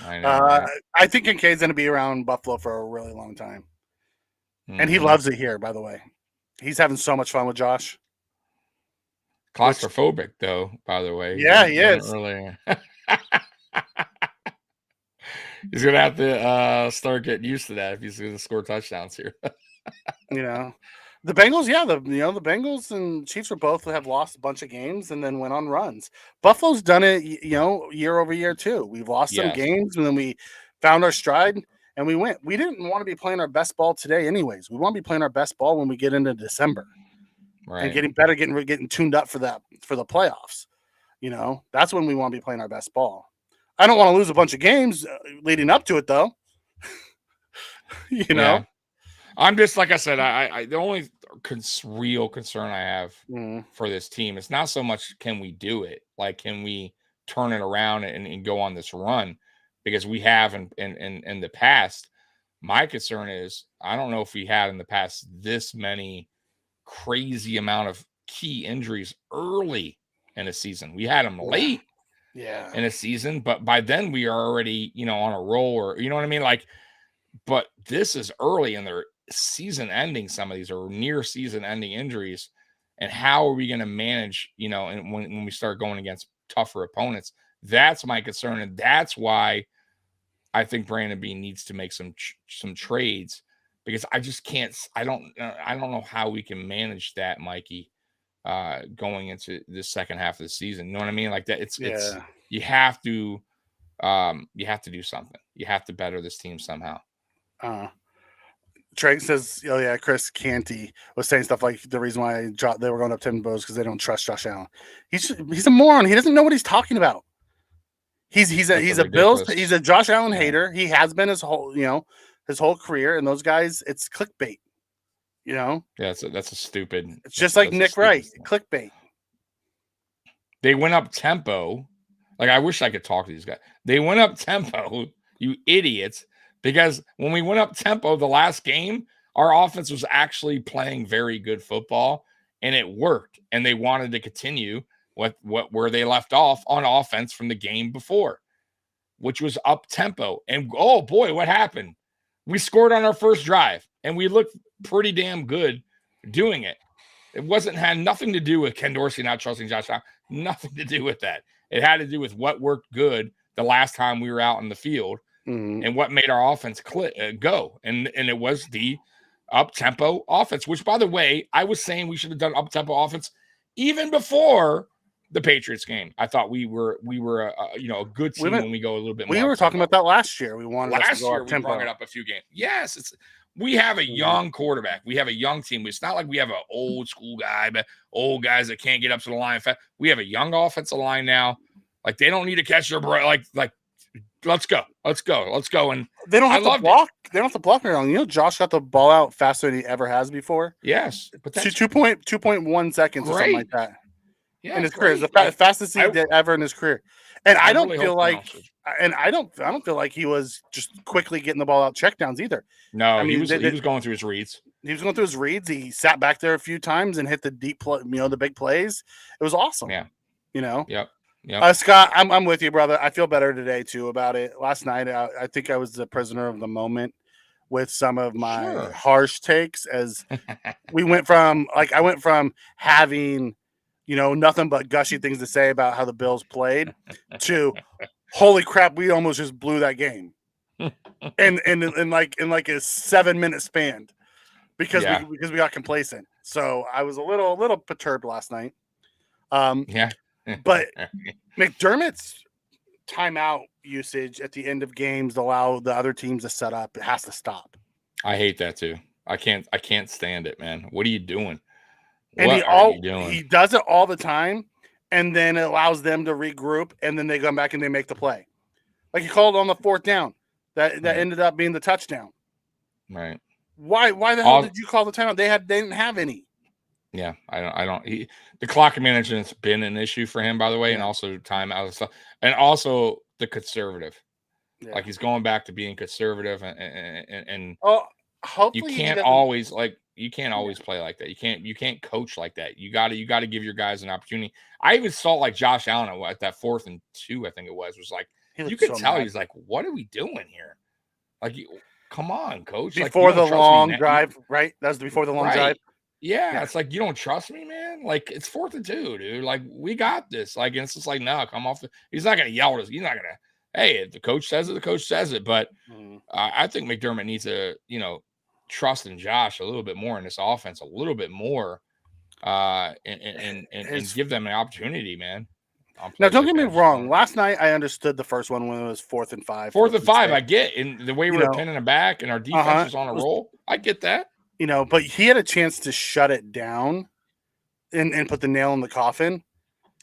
I know. I think Kincaid's going to be around Buffalo for a really long time, and he loves it here. By the way, he's having so much fun with Josh. Claustrophobic, though, by the way. Yeah, he is. He's going to have to start getting used to that if he's going to score touchdowns here. The Bengals, the Bengals and Chiefs have lost a bunch of games and then went on runs. Buffalo's done it, year over year too. We've lost some games and then we found our stride and we went. We didn't want to be playing our best ball today anyways. We want to be playing our best ball when we get into December. Right. And getting better, getting tuned up for the playoffs. That's when we want to be playing our best ball. I don't want to lose a bunch of games leading up to it, though. Yeah. I'm just like I said. I the only real concern I have for this team is not so much can we do it, like can we turn it around and go on this run, because we have in the past. My concern is I don't know if we had in the past this many crazy amount of key injuries early in a season. We had them late in a season, but by then we are already, on a roll, or you know what I mean? Like, but this is early in their season ending. Some of these are near season ending injuries. And how are we going to manage, and when we start going against tougher opponents? That's my concern. And that's why I think Brandon Beane needs to make some trades, because I just can't. I don't know how we can manage that, Mikey, going into the second half of the season. You know what I mean? Like that. It's you have to do something. You have to better this team somehow. Trey says, "Oh yeah, Chris Canty was saying stuff like the reason why they were going up 10 bows because they don't trust Josh Allen. He's a moron. He doesn't know what he's talking about. He's a Josh Allen hater. He has been his whole career, and those guys, it's clickbait. Yeah, that's a stupid. It's just like Nick Wright, clickbait. They went up tempo. Like, I wish I could talk to these guys. They went up tempo, you idiots, because when we went up tempo the last game, our offense was actually playing very good football, and it worked. And they wanted to continue where they left off on offense from the game before, which was up tempo. And oh boy, what happened? We scored on our first drive, and we looked pretty damn good doing it. It had nothing to do with Ken Dorsey not trusting Josh Allen. Nothing to do with that. It had to do with what worked good the last time we were out in the field, and what made our offense go. And it was the up-tempo offense, which, by the way, I was saying we should have done up-tempo offense even before the Patriots game. I thought we were a good team when we go a little bit more. We were talking about that last year. We wanted last us to go year. We brought it up a few games. Yes, we have a young quarterback. We have a young team. It's not like we have an old school guy, but old guys that can't get up to the line. We have a young offensive line now. Like, they don't need to catch their breath. Like, let's go. And they don't have to block. They don't have to block very long. You know, Josh got the ball out faster than he ever has before. Yes, but that's 2.1 seconds or something like that. Yeah, in his career, it's the fastest he did ever in his career. And I don't really feel like, I don't feel like he was just quickly getting the ball out checkdowns either. No, I mean, he was going through his reads. He was going through his reads. He sat back there a few times and hit the deep, the big plays. It was awesome. Yeah, Yep. Yep. Scott, I'm with you, brother. I feel better today too about it. Last night, I think I was the prisoner of the moment with some of my harsh takes, as we went from I went from having, nothing but gushy things to say about how the Bills played to, holy crap, we almost just blew that game, and in like a 7-minute span because we got complacent. So I was a little perturbed last night. But McDermott's timeout usage at the end of games to allow the other teams to set up, it has to stop. I hate that too. I can't stand it, man. What are you doing? And he does it all the time, and then it allows them to regroup, and then they come back and they make the play. Like he called on the 4th down. That ended up being the touchdown. Right. Why the hell did you call the timeout? They didn't have any. Yeah, I don't. The clock management's been an issue for him, by the way, and also timeout and stuff, and also the conservative. Yeah. Like, he's going back to being conservative, and hopefully you can't always play like that. You can't coach like that. You got to give your guys an opportunity. I even saw like Josh Allen at that 4th and 2, I think it was like, you could tell he's like, what are we doing here? Like, come on, coach. Before the long drive, right? That's before the long drive. Yeah, it's like, you don't trust me, man. Like, it's 4th and 2, dude. Like, we got this. Like, and it's just like, no, come off. He's not gonna yell at us. He's not gonna. Hey, if the coach says it, the coach says it. But I think McDermott needs to, trust in Josh a little bit more in this offense, a little bit more, and give them an opportunity, man. Now, don't get me wrong. Last night, I understood the first one when it was 4th and 5. 4th and 5, I get. And the way we were pinning it back and our defense was on a roll, I get that. But he had a chance to shut it down and put the nail in the coffin.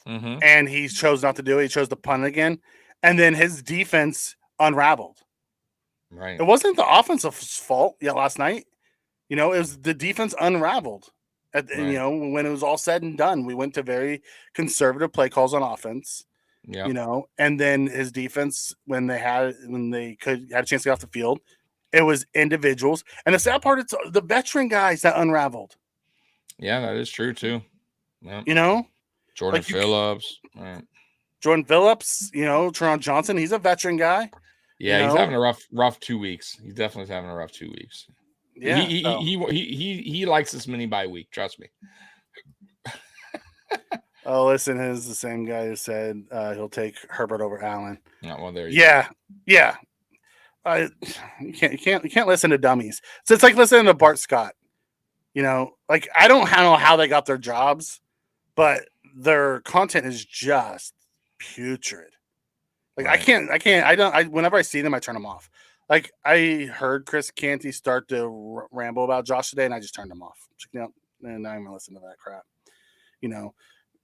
And he chose not to do it. He chose to punt again. And then his defense unraveled. Right. It wasn't the offensive's fault last night. It was the defense unraveled. When it was all said and done, we went to very conservative play calls on offense. Yeah. And then his defense, when they had a chance to get off the field, it was individuals. And the sad part, it's the veteran guys that unraveled. Yeah, that is true too. Yeah. Jordan Jordan Phillips. Right. Jordan Phillips, Teron Johnson, he's a veteran guy. Yeah, he's having a rough 2 weeks. He's definitely having a rough 2 weeks. Yeah. He likes this mini bye week, trust me. Oh, listen, he's the same guy who said he'll take Herbert over Allen. Oh, well, there you go. Yeah. You can't listen to dummies. So it's like listening to Bart Scott. I don't know how they got their jobs, but their content is just putrid. Like, right. Whenever I see them, I turn them off. Like, I heard Chris Canty start to ramble about Josh today, and I just turned him off. And I'm going to listen to that crap.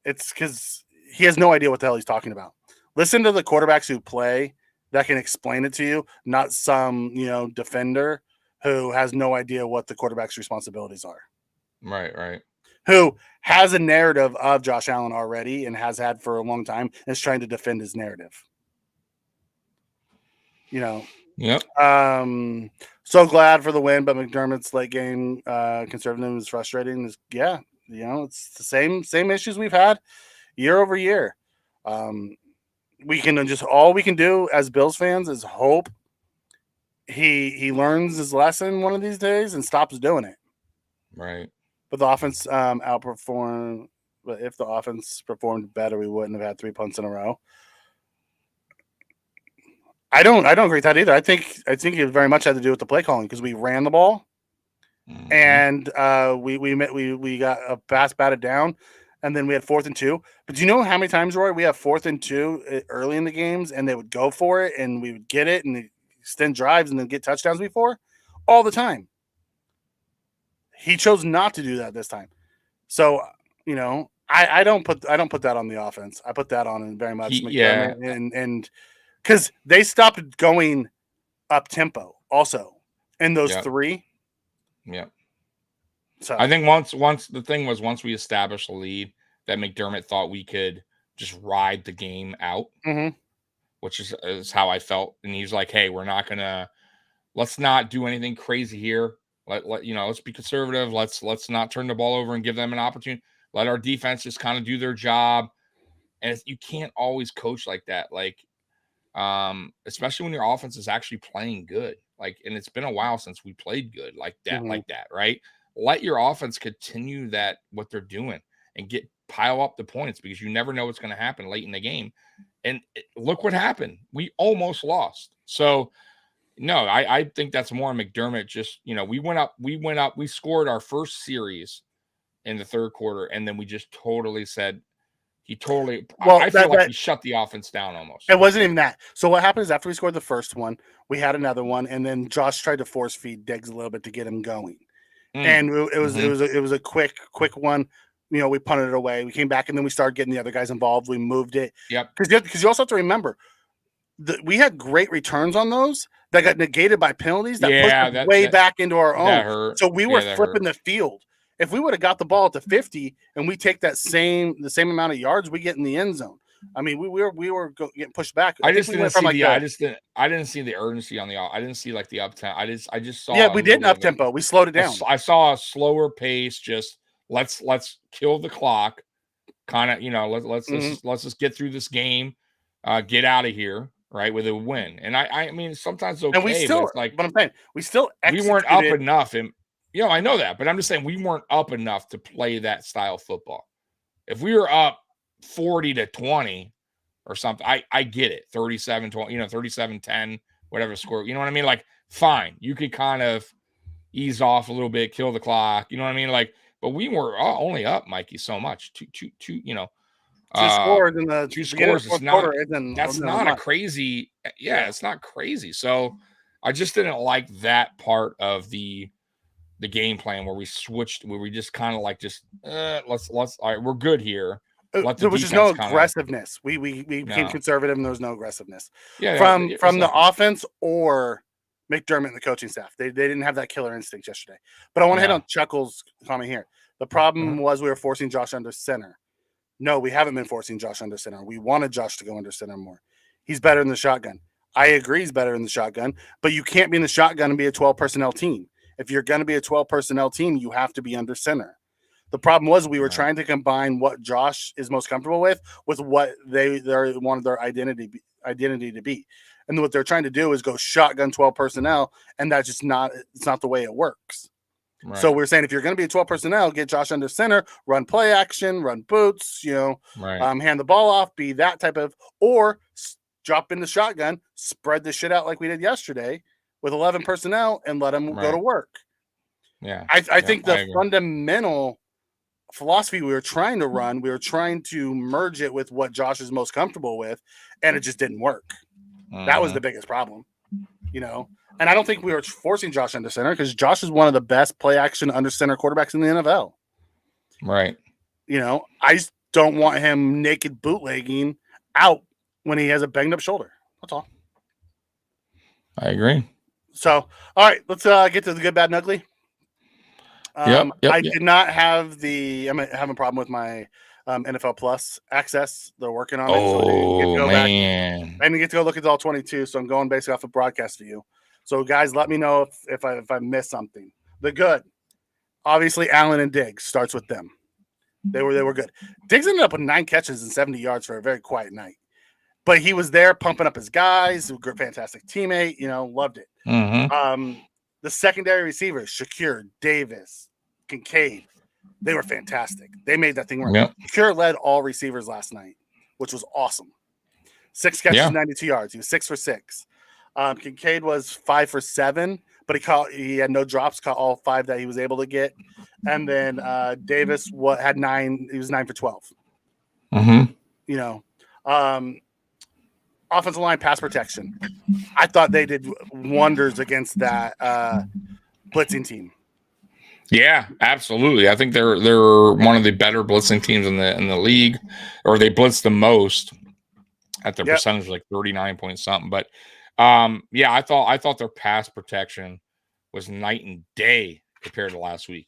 It's because he has no idea what the hell he's talking about. Listen to the quarterbacks who play that can explain it to you, not some, defender who has no idea what the quarterback's responsibilities are. Right. Who has a narrative of Josh Allen already and has had for a long time and is trying to defend his narrative. Yep. So glad for the win, but McDermott's late game conservative is frustrating. It's the same issues we've had year over year. We can all we can do as Bills fans is hope he learns his lesson one of these days and stops doing it. Right. But the offense outperformed. But if the offense performed better, we wouldn't have had 3 punts in a row. I don't agree with that either. I think it very much had to do with the play calling because we ran the ball, and we got a pass batted down, and then we had 4th and 2. But do you know how many times, Roy, we have 4th and 2 early in the games, and they would go for it, and we would get it, and extend drives, and then get touchdowns before, all the time. He chose not to do that this time. So I don't put that on the offense. I put that on very much McDermott and because they stopped going up tempo also in those 3. Yeah. So I think once we established the lead, that McDermott thought we could just ride the game out, which is how I felt. And he's like, "Hey, let's not do anything crazy here. Let's be conservative. Let's not turn the ball over and give them an opportunity. Let our defense just kind of do their job." And you can't always coach like that. Like, especially when your offense is actually playing good. Like, and it's been a while since we played good like that, right? Let your offense continue what they're doing and pile up the points because you never know what's going to happen late in the game. And look what happened. We almost lost. So, no, I think that's more McDermott. Just, we went up. We scored our first series in the 3rd quarter, and then we just totally said, I feel like he shut the offense down almost. It wasn't even that. So what happened is after we scored the first one, we had another one, and then Josh tried to force feed Diggs a little bit to get him going. And it was a quick one. We punted it away. We came back, and then we started getting the other guys involved. We moved it. Yep. Because you also have to remember, we had great returns on those that got negated by penalties that pushed us way back into our own. So we were flipping the field. If we would have got the ball at the 50 and we take the same amount of yards, we get in the end zone. I mean, we were getting pushed back. I didn't see the urgency on the. I didn't see like the up tempo. I just saw. Yeah, we didn't up tempo. We slowed it down. I saw a slower pace. Just let's kill the clock. Kind of, let's just get through this game. Get out of here, right, with a win. And I mean, sometimes it's okay. And we still, but I'm saying we still we weren't up enough. And I know that, but I'm just saying we weren't up enough to play that style of football. If we were up 40-20 or something, I get it. 37-20, 37-10, whatever score. You know what I mean? Like, fine. You could kind of ease off a little bit, kill the clock. You know what I mean? Like, but we were only up, Mikey, so much. Two scores in the 2 scores is not. That's not a crazy. Yeah, it's not crazy. So I just didn't like that part of the game plan where we switched, where we just kind of like let's all right, we're good here. There was just no aggressiveness. We became conservative, and there was no aggressiveness from the offense or McDermott and the coaching staff. They didn't have that killer instinct yesterday. But I want to hit on Chuckles' comment here. The problem was we were forcing Josh under center. No, we haven't been forcing Josh under center. We wanted Josh to go under center more. He's better in the shotgun. I agree he's better in the shotgun, but you can't be in the shotgun and be a 12 personnel team. If you're going to be a 12 personnel team, you have to be under center. The problem was we were trying to combine what Josh is most comfortable with what they wanted their identity to be. And what they're trying to do is go shotgun 12 personnel, and that's just not the way it works. Right. So we're saying if you're going to be a 12 personnel, get Josh under center, run play action, run boots, hand the ball off, be that type of, or drop in the shotgun, spread the shit out like we did yesterday with 11 personnel and let them go to work. Yeah. I think the fundamental philosophy we were trying to run, we were trying to merge it with what Josh is most comfortable with, and it just didn't work. That was the biggest problem, And I don't think we were forcing Josh under center because Josh is one of the best play action under center quarterbacks in the NFL. Right. I just don't want him naked bootlegging out when he has a banged up shoulder. That's all. I agree. So, all right, let's get to the good, bad, and ugly. I did not have I'm having a problem with my NFL Plus access. They're working on it. So man. I didn't get to go look at all 22, so I'm going basically off a broadcast view. So, guys, let me know if I missed something. The good. Obviously, Allen and Diggs starts with them. They were good. Diggs ended up with 9 catches and 70 yards for a very quiet night. But he was there pumping up his guys. A fantastic teammate. Loved it. Mm-hmm. The secondary receivers, Shakir, Davis, Kincaid, they were fantastic. They made that thing work. Yep. Shakir led all receivers last night, which was awesome. 6 catches, 92 yards. He was 6 for 6. Kincaid was 5 for 7, but he had no drops, caught all 5 that he was able to get. And then Davis had 9. He was 9 for 12. Mm-hmm. Offensive line pass protection. I thought they did wonders against that blitzing team. Yeah, absolutely. I think they're one of the better blitzing teams in the league, or they blitz the most at their percentage, like 39 point something. But I thought their pass protection was night and day compared to last week.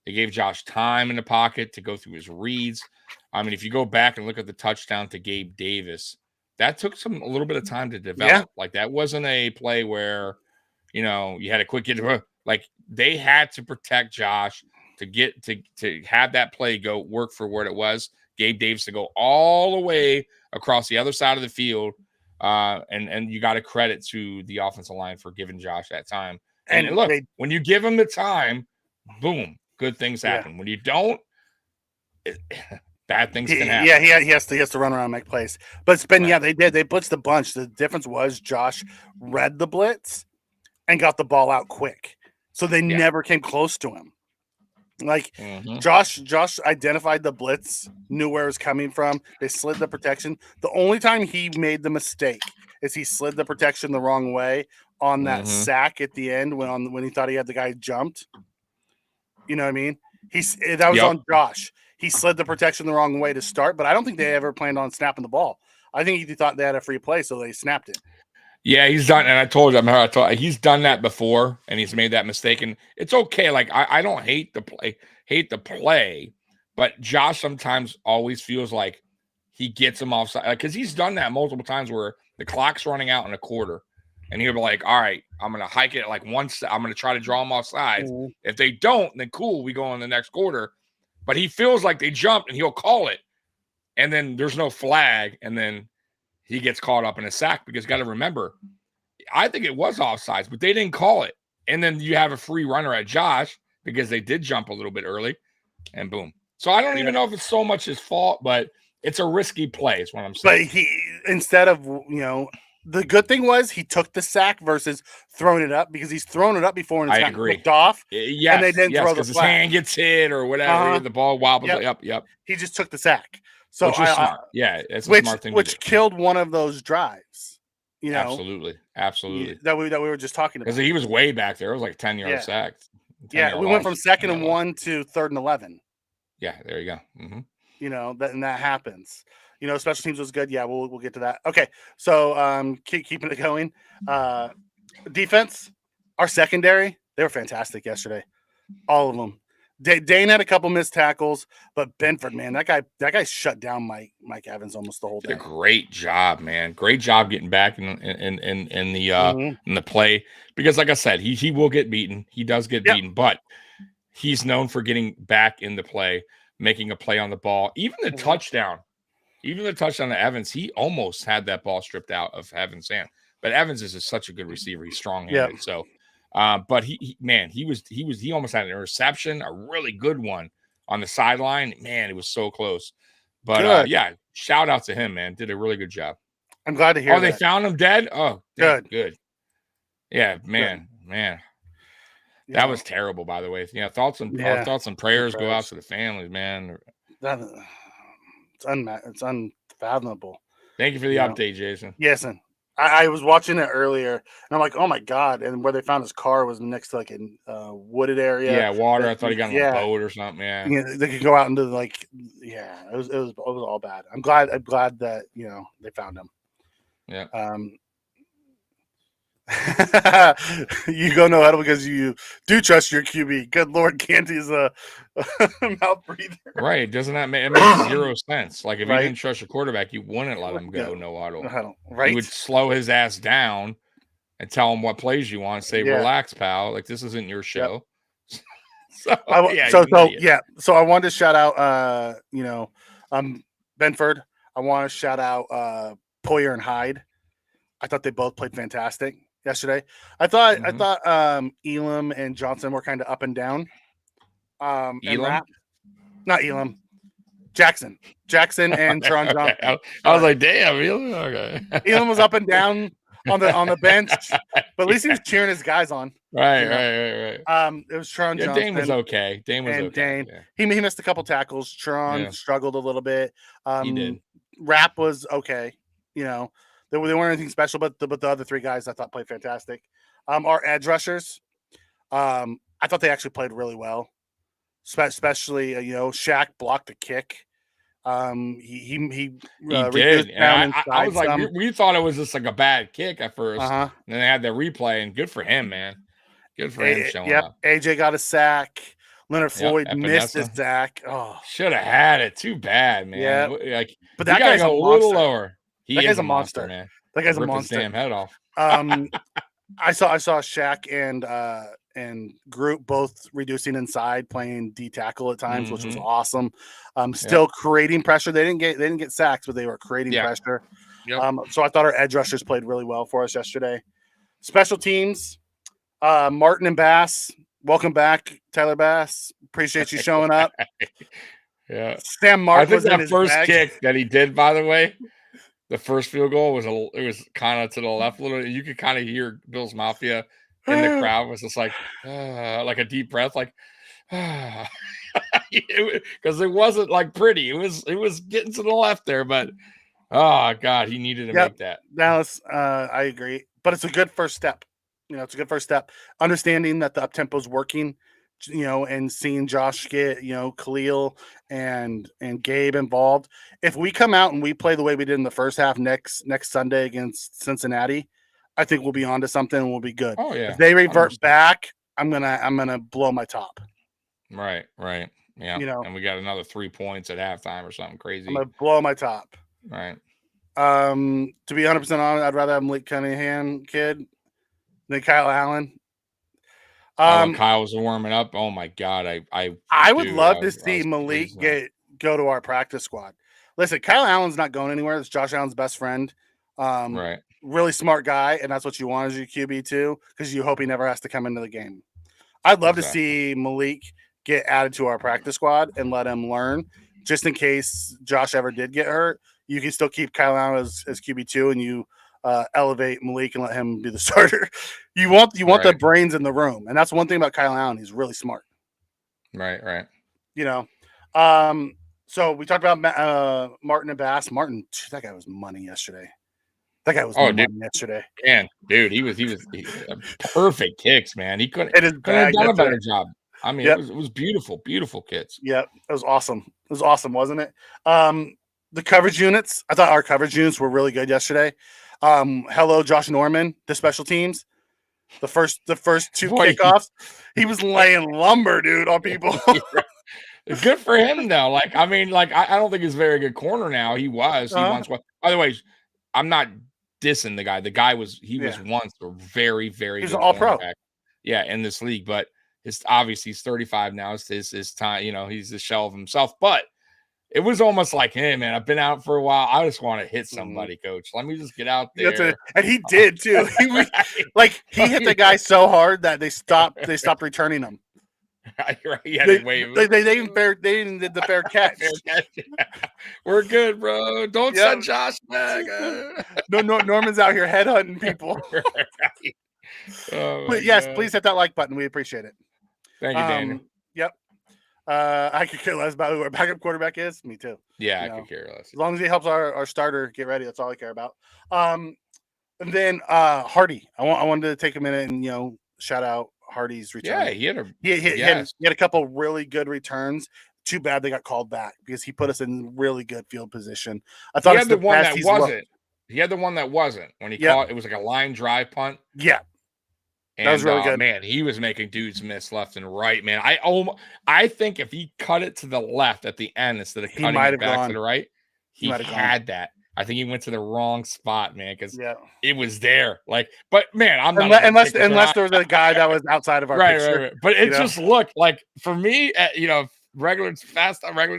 They gave Josh time in the pocket to go through his reads. I mean, if you go back and look at the touchdown to Gabe Davis, that took a little bit of time to develop. Yeah. Like, that wasn't a play where, you had a quick get. Like, they had to protect Josh to get to have that play work for what it was. Gabe Davis to go all the way across the other side of the field. And you got to credit to the offensive line for giving Josh that time. And look, when you give him the time, boom, good things happen. When you don't, bad things can happen. Yeah, he has to run around and make plays. But it's been, they did. They blitzed a bunch. The difference was Josh read the blitz and got the ball out quick. So they never came close to him. Like, Josh identified the blitz, knew where it was coming from. They slid the protection. The only time he made the mistake is he slid the protection the wrong way on that sack at the end when he thought he had the guy jumped. You know what I mean? That was on Josh. He slid the protection the wrong way to start, but I don't think they ever planned on snapping the ball. I think he thought they had a free play, so they snapped it. Yeah, he's done, and I told you, he's done that before, and he's made that mistake, and it's okay. Like, I don't hate the play, but Josh sometimes always feels like he gets him offside, because he's done that multiple times where the clock's running out in a quarter, and he'll be like, all right, I'm going to hike it like once. I'm going to try to draw them off sides. If they don't, then cool, we go in the next quarter. But he feels like they jumped, and he'll call it, and then there's no flag, and then he gets caught up in a sack, because got to remember, I think it was offsides, but they didn't call it. And then you have a free runner at Josh because they did jump a little bit early, and boom. So I don't even know if it's so much his fault, but it's a risky play is what I'm saying. But instead of, the good thing was he took the sack versus throwing it up, because he's thrown it up before and it's gotten picked off. Yes, and they didn't throw the because his hand gets hit or whatever. The ball wobbles. Yep. He just took the sack. So which was smart. Yeah, it's a smart thing. Which killed one of those drives. Absolutely. That we were just talking about. Because he was way back there. It was like 10-yard sack. Yeah, we went from 2nd and 1 to 3rd and 11. Yeah, there you go. And that happens. Special teams was good. Yeah, we'll get to that. Okay, so keeping it going. Defense, our secondary, they were fantastic yesterday. All of them. Dane had a couple missed tackles, but Benford, man, that guy shut down Mike Evans almost the whole day. Did a great job, man. Great job getting back in the play, because, like I said, he will get beaten. He does get beaten, but he's known for getting back in the play, making a play on the ball. Even the touchdown to Evans, he almost had that ball stripped out of Evans' hand. But Evans is such a good receiver. He's strong-handed, so. But he almost had an interception, a really good one on the sideline. Man, it was so close. But shout out to him, man. Did a really good job. I'm glad to hear. They found him dead. Oh, good. Yeah, man. That was terrible, by the way. Yeah, thoughts and prayers go out to the families, man. It's unfathomable. Thank you for the update, Jason. Yes, and I was watching it earlier, and I'm like, oh my God. And where they found his car was next to like a wooded area. Yeah, water. I thought he got on a boat or something. Yeah. They could go out into it was all bad. I'm glad that, they found him. Yeah. You go no huddle because you do trust your QB. Good Lord, Canty's a mouth breather. Right. Doesn't that make it makes zero sense? Like, if you didn't trust your quarterback, you wouldn't let him go no huddle. Right. You would slow his ass down and tell him what plays you want. Say, relax, pal. Like, this isn't your show. So I wanted to shout out, Benford. I want to shout out Poyer and Hyde. I thought they both played fantastic yesterday. I thought Elam and Johnson were kind of up and down. Elam? Not Elam. Jackson and Tron Johnson. I was like, damn, Elam. Okay. Elam was up and down on the bench, but at least he was cheering his guys on. Right. It was Tron Johnson. Dane was okay. Dane. Yeah. He missed a couple tackles. Tron struggled a little bit. He did. Rap was okay. They weren't anything special, but the other three guys I thought played fantastic. Our edge rushers, I thought they actually played really well. Especially, Shaq blocked the kick. He did. I was like, we thought it was just like a bad kick at first. And then they had the replay, and good for him, man. Good for him showing up. AJ got a sack. Leonard Floyd missed his sack. Oh, should have had it. Too bad, man. Yeah. But that guy's a little lower. That guy's a monster, man. That guy's a monster. His damn head off. I saw Shaq and Group both reducing inside, playing D tackle at times, which was awesome. Still creating pressure. They didn't get sacks, but they were creating pressure. Yep. So I thought our edge rushers played really well for us yesterday. Special teams, Martin and Bass. Welcome back, Tyler Bass. Appreciate you showing up. Yeah. Sam Martin. I think that first kick that he did, by the way, the first field goal was kind of to the left a little. You could kind of hear Bill's Mafia in the crowd was just like a deep breath, like because it wasn't like pretty. It was getting to the left there, but oh god, he needed to make that. Dallas, I agree, but it's a good first step. It's a good first step. Understanding that the up tempo is working, and seeing Josh get, Khalil and Gabe involved. If we come out and we play the way we did in the first half next Sunday against Cincinnati, I think we'll be onto something and we'll be good. Oh yeah. If they revert back, I'm gonna blow my top. Right. Yeah. And we got another 3 points at halftime or something crazy. I'm gonna blow my top. Right. To be 100% honest, I'd rather have Malik Cunningham kid than Kyle Allen. When Kyle was warming up, oh my god, I would love to see Malik go to our practice squad. Listen, Kyle Allen's not going anywhere. It's Josh Allen's best friend. Right. Really smart guy, and that's what you want as your QB too, because you hope he never has to come into the game. I'd love to see Malik get added to our practice squad and let him learn, just in case Josh ever did get hurt. You can still keep Kyle Allen as QB2, and you elevate Malik and let him be the starter. You want the brains in the room, and that's one thing about Kyle Allen. He's really smart. Right. So we talked about Martin and Bass. Martin, that guy was money yesterday. That guy was money yesterday. Man, dude, he was perfect kicks, man. He couldn't have done a better job. I mean, it was beautiful kicks. Yep, it was awesome. It was awesome, wasn't it? The coverage units. I thought our coverage units were really good yesterday. Hello, Josh Norman, the special teams. The first two kickoffs, he was laying lumber, dude, on people. Good for him, though. I don't think he's a very good corner now. He was. He once was. By the way, I'm not dissing the guy. The guy was once a very, very good all pro. Yeah, in this league, but obviously he's 35 now. It's his time. He's a shell of himself. But it was almost like, hey, man, I've been out for a while. I just want to hit somebody, coach. Let me just get out there. And he did too. He hit the guy so hard that they stopped returning him. Yeah, they even did the fair catch. We're good, bro. Don't send Josh back. Norman's out here headhunting people. Right. But yes, please hit that like button. We appreciate it. Thank you, Daniel. Yep. I could care less about who our backup quarterback is. Me too. Yeah, I could care less. As long as he helps our starter get ready, that's all I care about. And then Hardy. I wanted to take a minute and shout out Hardy's return. Yeah, he had a couple really good returns. Too bad they got called back because he put us in really good field position. I thought he had the one that wasn't. He had the one that wasn't when he caught. It was like a line drive punt. Yeah. And, that was really good. Man, he was making dudes miss left and right, man. I think if he cut it to the left at the end instead of cutting it back to the right, he had that. I think he went to the wrong spot, man, because Yeah. it was there. Like, but man, I'm not unless there was a guy that was outside of our picture. Right. But it just looked like, for me, regular time,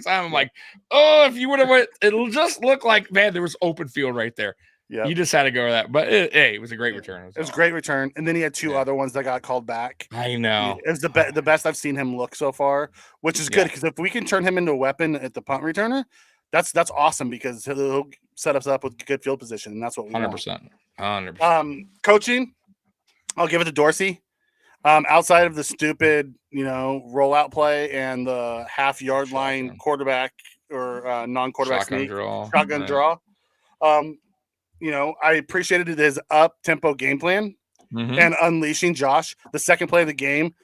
I'm like, oh, if you would have went, it'll just look like, man, there was open field right there. Yeah, you just had to go with that. But it was a great return. It was a great return, and then he had two other ones that got called back. I know. It was the best I've seen him look so far, which is good, because if we can turn him into a weapon at the punt returner, that's awesome, because he'll set us up with good field position, and that's what we 100%. 100%. Coaching, I'll give it to Dorsey. Outside of the stupid, rollout play and the half-yard line quarterback or non-quarterback shotgun draw. I appreciated his up-tempo game plan and unleashing Josh. The second play of the game,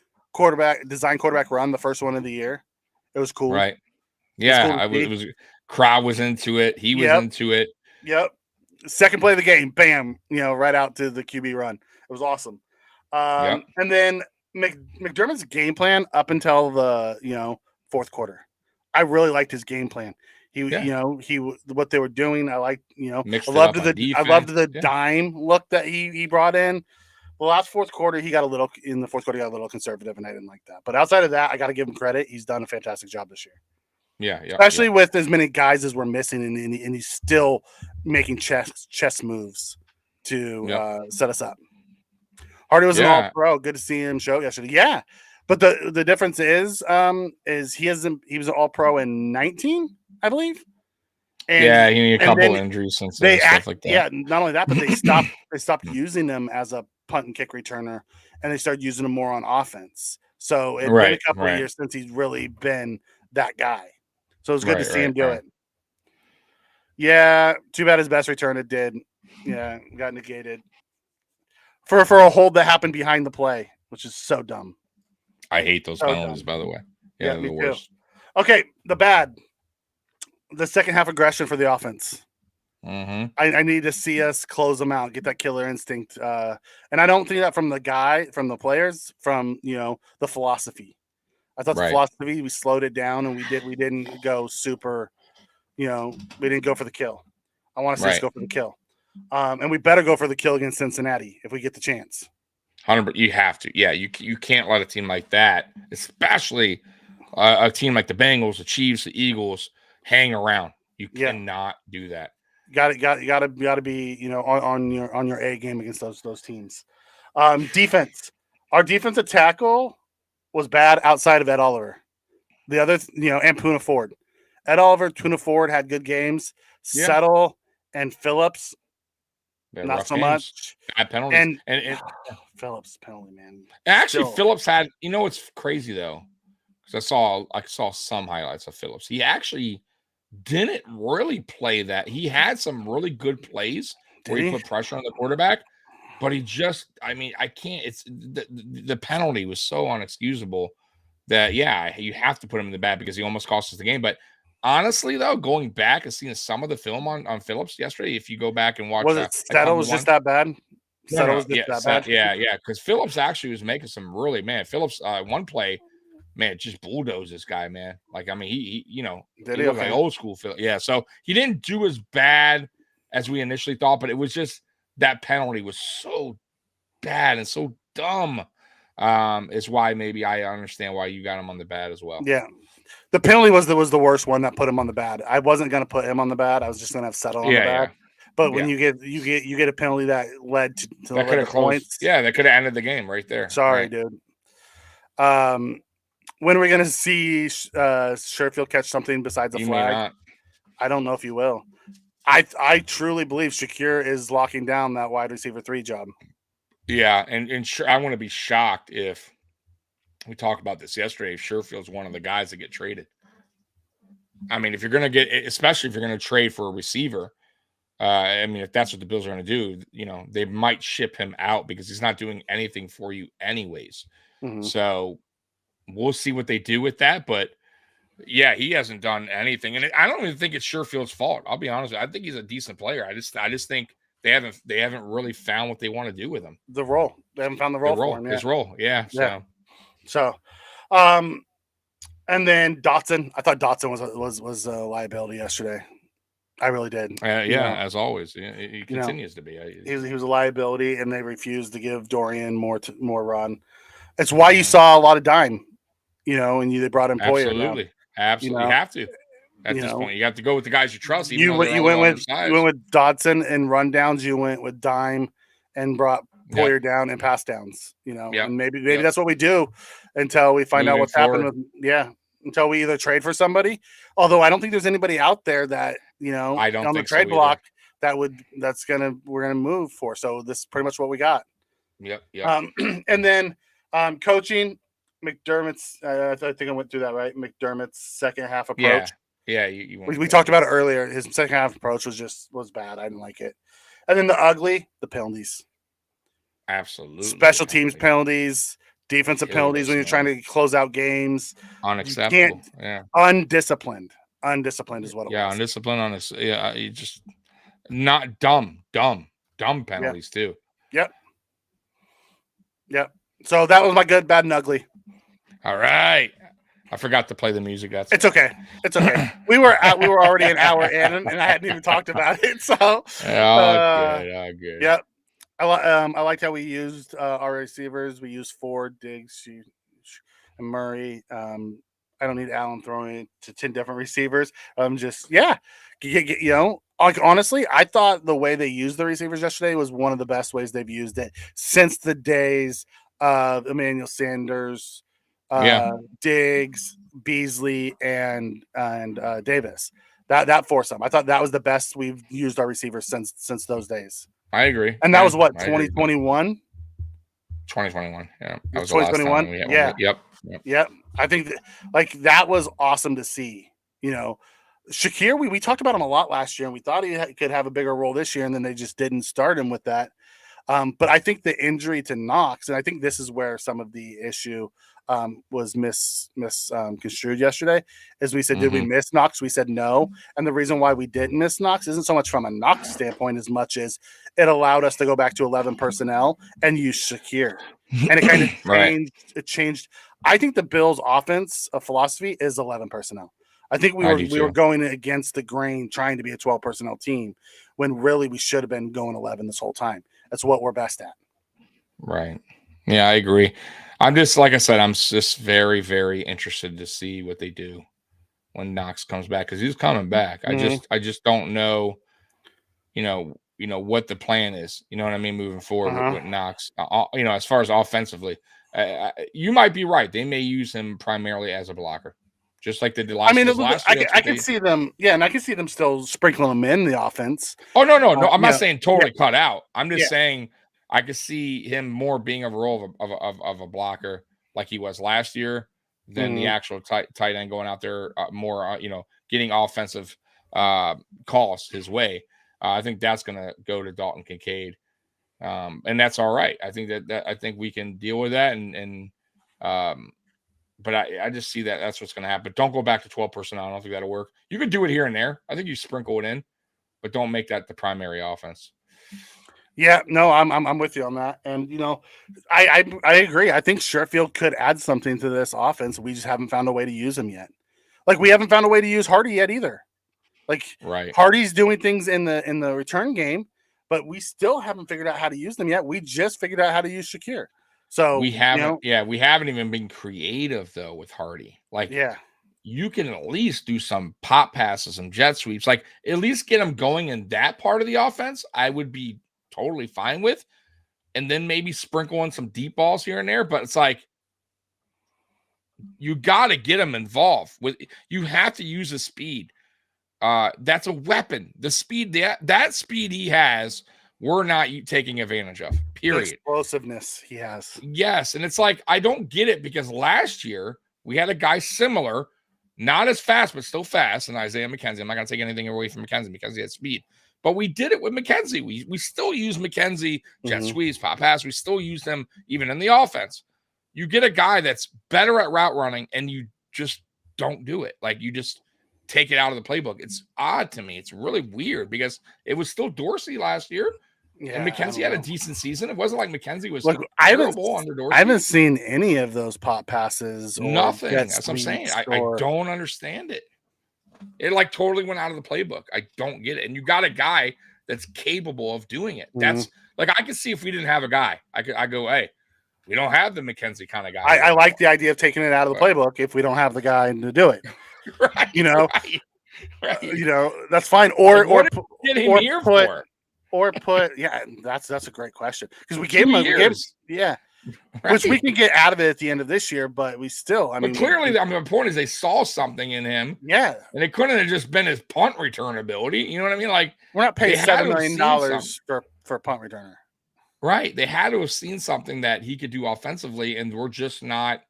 design quarterback run, the first one of the year. It was cool. Right. Yeah, it was crowd was into it. He was into it. Yep. Second play of the game, bam, right out to the QB run. It was awesome. And then McDermott's game plan up until the fourth quarter, I really liked his game plan. He what they were doing, I liked. I loved the dime look that he brought in. The last fourth quarter, he got a little conservative, and I didn't like that. But outside of that, I got to give him credit. He's done a fantastic job this year. Yeah. Especially with as many guys as we're missing, and he's still making chess moves to set us up. Hardy was an all-pro. Good to see him show yesterday. Yeah, but the difference is he was an all-pro in 19, I believe. And, he needed a couple injuries and stuff like that. Yeah, not only that, but they stopped using him as a punt and kick returner, and they started using him more on offense. So it's been a couple of years since he's really been that guy. So it was good to see him do it. Yeah, too bad his best return it did. Yeah, got negated for a hold that happened behind the play, which is so dumb. I hate those penalties, by the way. Yeah, they're the worst. Too. Okay, the bad. The second half aggression for the offense. I need to see us close them out, get that killer instinct. And I don't think that from the players, from the philosophy. I thought the philosophy, we slowed it down, and we didn't go super, we didn't go for the kill. I want to see us go for the kill. And we better go for the kill against Cincinnati if we get the chance. 100%. You have to. Yeah, you can't let a team like that, especially a team like the Bengals, the Chiefs, the Eagles, hang around. You cannot do that. Got to be on your A game against those teams. Defense. Our defensive tackle was bad outside of Ed Oliver. The other, and Poona Ford. Ed Oliver, Poona Ford had good games. Settle and Phillips, not so much. Bad penalties. And Phillips penalty, man. Actually, Phillips had. What's crazy though, because I saw some highlights of Phillips. He actually didn't really play that. He had some really good plays where he put pressure on the quarterback, but he just. I can't. It's the penalty was so unexcusable that you have to put him in the bad because he almost cost us the game. But honestly, though, going back and seeing some of the film on Phillips yesterday, if you go back and watch, Settle was just that bad. Settle was just that bad. Yeah, because Phillips actually was making some really Phillips one play, just bulldozed this guy, man. He was like old school Phillips. Yeah, so he didn't do as bad as we initially thought, but it was just that penalty was so bad and so dumb. Is why maybe I understand why you got him on the bad as well. Yeah. The penalty was the worst one that put him on the bad. I wasn't going to put him on the bad. I was just going to have Settle on the bad. But when you get a penalty that led to the points, that could have ended the game right there. Sorry, dude. When are we going to see Sherfield catch something besides a flag? I don't know if you will. I truly believe Shakir is locking down that wide receiver 3 job. Yeah, and I want to be shocked if. We talked about this yesterday. Sherfield's one of the guys that get traded. If you're going to especially if you're going to trade for a receiver, if that's what the Bills are going to do, they might ship him out because he's not doing anything for you anyways. So we'll see what they do with that. But yeah, he hasn't done anything. And I don't even think it's Sherfield's fault. I'll be honest. I think he's a decent player. I just think they haven't really found what they want to do with him. The role. They haven't found the role for him yet. His role. Yeah. So, and then Dotson. I thought Dotson was a liability yesterday. I really did. As always, he continues to be. He was a liability, and they refused to give Dorian more run. It's why you saw a lot of dime, and they brought in Poyer. Absolutely. You have to. At this point, you have to go with the guys you trust. Even though you went with Dodson and rundowns. You went with dime and brought Poyer down and pass downs. And maybe that's what we do until we find out what's happened with until we either trade for somebody. Although I don't think there's anybody out there that I don't on the trade block we're gonna move for. So this is pretty much what we got. Yep. And then coaching McDermott's. I think I went through that right. McDermott's second half approach. Yeah. We talked about it earlier. His second half approach was bad. I didn't like it. And then the penalties. Absolutely. Special teams penalties, defensive penalties when you're trying to close out games. Unacceptable. Undisciplined. Undisciplined is what it was. Yeah, undisciplined on this. Yeah, you just not dumb penalties too. Yep. So that was my good, bad, and ugly. All right. I forgot to play the music. It's okay. We were already an hour in, and I hadn't even talked about it. So good. Yep. I liked how we used our receivers. We used Ford, Diggs, and Murray. I don't need Allen throwing it to 10 different receivers. Honestly, I thought the way they used the receivers yesterday was one of the best ways they've used it since the days of Emmanuel Sanders, Diggs, Beasley, and Davis. That foursome. I thought that was the best we've used our receivers since those days. I agree. And that was what, 2021? 2021. Yeah. That was 2021. Yeah. Yep. I think that was awesome to see. Shakir, we talked about him a lot last year, and we thought he could have a bigger role this year, and then they just didn't start him with that. But I think the injury to Knox, and I think this is where some of the issue was misconstrued yesterday, is we said, did we miss Knox? We said no. And the reason why we didn't miss Knox isn't so much from a Knox standpoint as much as it allowed us to go back to 11 personnel and use Shakir. And it kind of changed. I think the Bills' offense philosophy is 11 personnel. I think we were going against the grain trying to be a 12 personnel team when really we should have been going 11 this whole time. That's what we're best at. Right. Yeah, I agree. I'm just, like I said, I'm just very, very interested to see what they do when Knox comes back, because he's coming back. I just don't know, what the plan is. You know what I mean? Moving forward with Knox, as far as offensively, you might be right. They may use him primarily as a blocker, just like they did last year. I can see them. Yeah, and I can see them still sprinkling him in the offense. Oh, no. I'm not saying totally cut out. I'm just saying I could see him more being a role of a blocker like he was last year than the actual tight end going out there more, getting offensive calls his way. I think that's going to go to Dalton Kincaid, and that's all right. I think that I think we can deal with that, but I just see that that's what's going to happen. Don't go back to 12 personnel. I don't think that'll work. You could do it here and there. I think you sprinkle it in, but don't make that the primary offense. Yeah, no, I'm with you on that. And, I agree. I think Sherfield could add something to this offense. We just haven't found a way to use him yet. Like, we haven't found a way to use Hardy yet either. Like, Hardy's doing things in the return game, but we still haven't figured out how to use them yet. We just figured out how to use Shakir. So we haven't, we haven't even been creative though with Hardy. Like, you can at least do some pop passes, some jet sweeps, like at least get him going in that part of the offense. I would be totally fine with, and then maybe sprinkle in some deep balls here and there. But it's like, you got to get him involved with. You have to use the speed. That's a weapon. The speed that speed he has, we're not taking advantage of. Period. The explosiveness he has. Yes, and it's like, I don't get it, because last year we had a guy similar, not as fast but still fast, and Isaiah McKenzie. I'm not going to take anything away from McKenzie because he had speed, but we did it with McKenzie. We still use McKenzie, jet squeeze, pop pass. We still use them even in the offense. You get a guy that's better at route running, and you just don't do it. Like, you just take it out of the playbook. It's odd to me. It's really weird, because it was still Dorsey last year. Yeah, and McKenzie had a decent season. It wasn't like McKenzie was terrible under Dorsey. I haven't seen any of those pop passes. Nothing. That's what I'm saying. I don't understand it. It like totally went out of the playbook. I don't get it. And you got a guy that's capable of doing it. That's like, I could see if we didn't have a guy, I go, hey, we don't have the McKenzie kind of guy. I like the idea of taking it out of the playbook if we don't have the guy to do it. Right. You know, right. You know, that's fine. Or like, get him or here put, for? Or put, yeah, that's a great question because we gave him, yeah, right. which we can get out of it at the end of this year, but we still, I mean, clearly, the point is they saw something in him, yeah, and it couldn't have just been his punt return ability. You know what I mean? Like, we're not paying $7 million for a punt returner, right? They had to have seen something that he could do offensively, and we're just not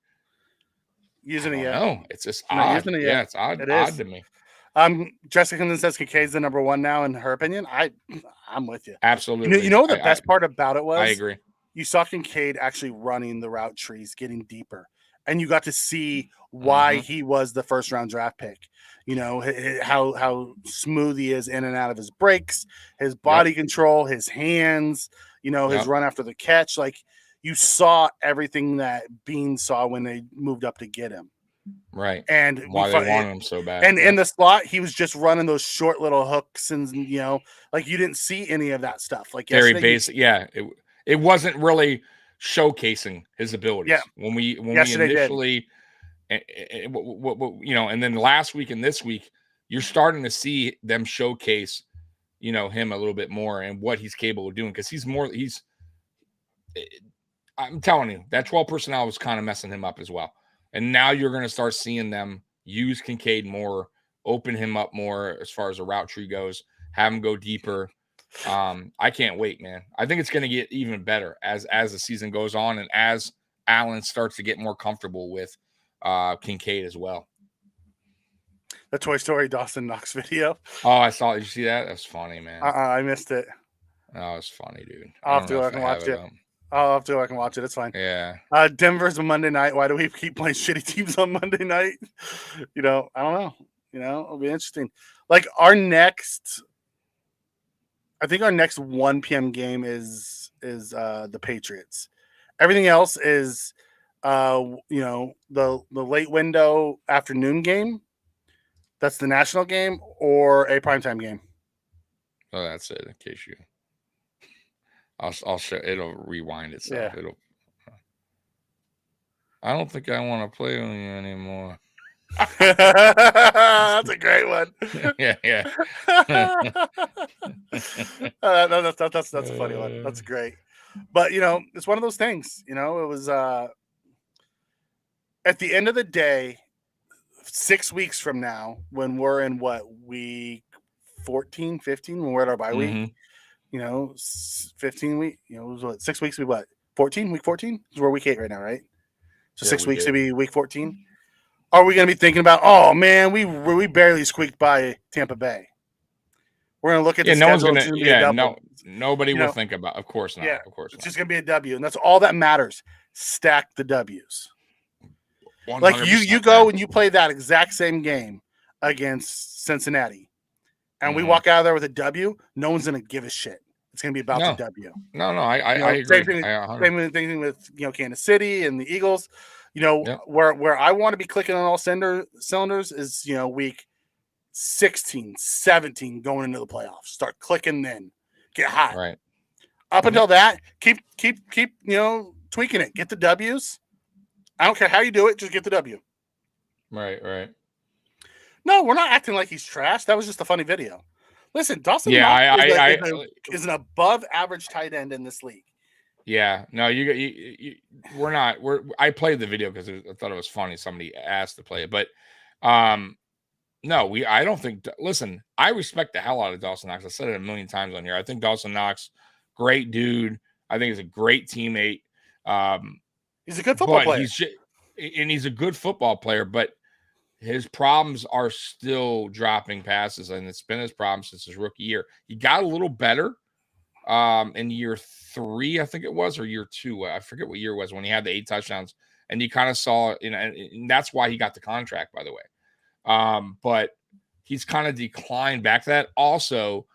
using it yet. No, it's just odd. Yeah, it's odd. It odd is to me. Jessica says Kincaid's the number one now in her opinion. I'm with you. Absolutely. You know the best part about it was? I agree. You saw Kincaid actually running the route trees, getting deeper, and you got to see why he was the first round draft pick. You know, how smooth he is in and out of his breaks, his body control, his hands, you know, his run after the catch. Like, you saw everything that Bean saw when they moved up to get him. Right. And why they wanted him so bad. And in the slot, he was just running those short little hooks, and you know, like, you didn't see any of that stuff. Like, very basic. It wasn't really showcasing his abilities. Yeah. When we initially, you know, and then last week and this week, you're starting to see them showcase, you know, him a little bit more and what he's capable of doing, because I'm telling you, that 12 personnel was kind of messing him up as well. And now you're going to start seeing them use Kincaid more, open him up more as far as the route tree goes, have him go deeper. I can't wait, man. I think it's going to get even better as the season goes on and as Allen starts to get more comfortable with Kincaid as well. The Toy Story Dawson Knox video. Oh, I saw it. Did you see that? That's funny, man. I missed it. Oh, it's funny, dude. I'll have to go back and watch it. I'll have to go back and watch it. It's fine. Yeah. Denver's a Monday night. Why do we keep playing shitty teams on Monday night? You know, I don't know. You know, it'll be interesting. Like, I think our next 1 p.m. game is the Patriots. Everything else is, you know, the late window afternoon game. That's the national game or a primetime game. Oh, that's it. In case you. I'll show. It'll rewind itself. Yeah. I don't think I want to play with you anymore. That's a great one. yeah. That's a funny one. That's great. But, you know, it's one of those things. You know, it was at the end of the day, 6 weeks from now, when we're in week 14, 15, when we're at our bye week. You know, 15 week, you know, it was 6 weeks to be 14? Week 14? We're week 8 right now, right? So 6 weeks to be week 14. Are we going to be thinking about, oh man, we barely squeaked by Tampa Bay? We're going to look at the schedule. Nobody will think about. Of course not. Yeah, of course it's just going to be a W, and that's all that matters. Stack the W's. 100%, like you go and you play that exact same game against Cincinnati, and we walk out of there with a W. No one's going to give a shit. It's going to be about the W. No, I agree. Same thing with Kansas City and the Eagles. You know, where I want to be clicking on all cylinders is, you know, week 16, 17 going into the playoffs. Start clicking then. Get hot. Right. Up until that, keep you know, tweaking it. Get the W's. I don't care how you do it, just get the W. Right. No, we're not acting like he's trash. That was just a funny video. Listen, Dawson is an above average tight end in this league. Yeah, no, we're not. I played the video because I thought it was funny. Somebody asked to play it, but no, I don't think. Listen, I respect the hell out of Dawson Knox. I said it a million times on here. I think Dawson Knox, great dude. I think he's a great teammate. He's a good football player. He's a good football player, but his problems are still dropping passes, and it's been his problem since his rookie year. He got a little better in year 3, I think it was, or year 2. I forget what year it was when he had the 8 touchdowns, and you kind of saw, you know, and that's why he got the contract, by the way. But he's kind of declined back to that. Also,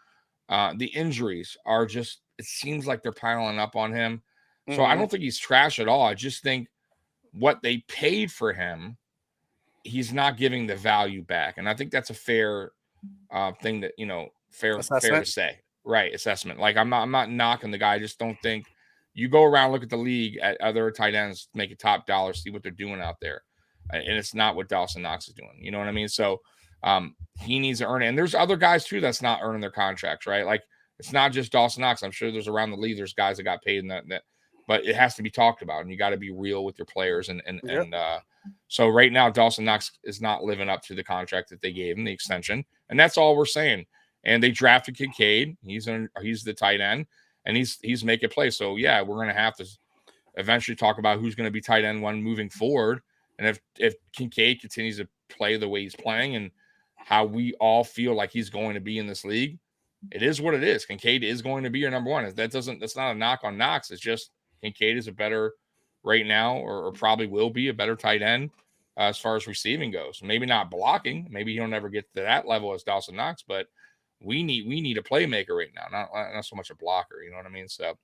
the injuries are just, it seems like they're piling up on him. So I don't think he's trash at all. I just think what they paid for him he's not giving the value back. And I think that's a fair thing that, fair to say. Right. Assessment. Like I'm not knocking the guy. I just don't think you go around, look at the league at other tight ends, make a top dollar, see what they're doing out there. And it's not what Dawson Knox is doing. You know what I mean? So he needs to earn it. And there's other guys too that's not earning their contracts, right? Like it's not just Dawson Knox. I'm sure there's around the league, there's guys that got paid in that but it has to be talked about, and you got to be real with your players. And so right now, Dawson Knox is not living up to the contract that they gave him, the extension, and that's all we're saying. And they drafted Kincaid. He's the tight end, and he's making plays. So yeah, we're gonna have to eventually talk about who's going to be tight end one moving forward. And if Kincaid continues to play the way he's playing and how we all feel like he's going to be in this league, it is what it is. Kincaid is going to be your number one. That's not a knock on Knox. It's just Kincaid is a better right now, or probably will be a better tight end as far as receiving goes. Maybe not blocking. Maybe he'll never get to that level as Dawson Knox, but we need a playmaker right now, not so much a blocker. You know what I mean? So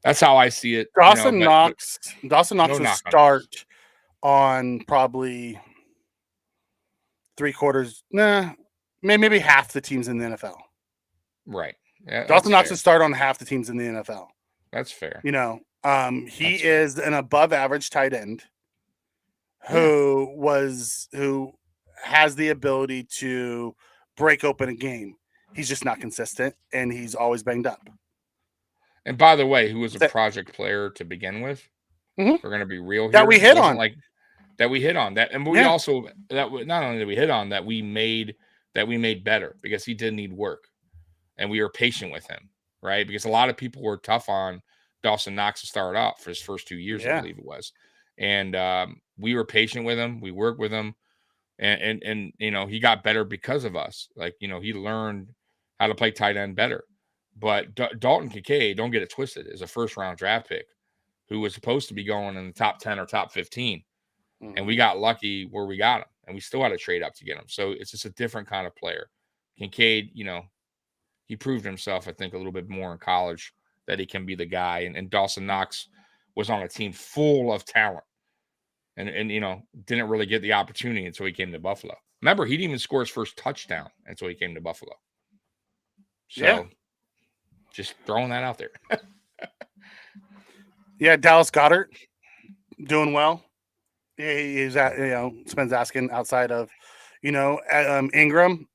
that's how I see it. Dawson Knox will start on probably three-quarters, maybe half the teams in the NFL. Right. Yeah, Dawson Knox will start on half the teams in the NFL. That's fair. He is an above-average tight end who has the ability to break open a game. He's just not consistent, and he's always banged up. And by the way, who was a project player to begin with? We're going to be real here. That we hit on. That we hit on that, and we also not only did we hit on that, we made better because he did need work, and we were patient with him, right? Because a lot of people were tough on Dawson Knox to start off for his first 2 years, I believe it was, and we were patient with him. We worked with him, and he got better because of us. Like he learned how to play tight end better. But Dalton Kincaid, don't get it twisted, is a first-round draft pick who was supposed to be going in the top 10 or top 15. And we got lucky where we got him, and we still had to trade up to get him. So it's just a different kind of player. Kincaid, he proved himself, I think, a little bit more in college that he can be the guy. And Dawson Knox was on a team full of talent and didn't really get the opportunity until he came to Buffalo. Remember, he didn't even score his first touchdown until he came to Buffalo. So just throwing that out there. Dallas Goedert doing well. He's Spen's asking outside of, Ingram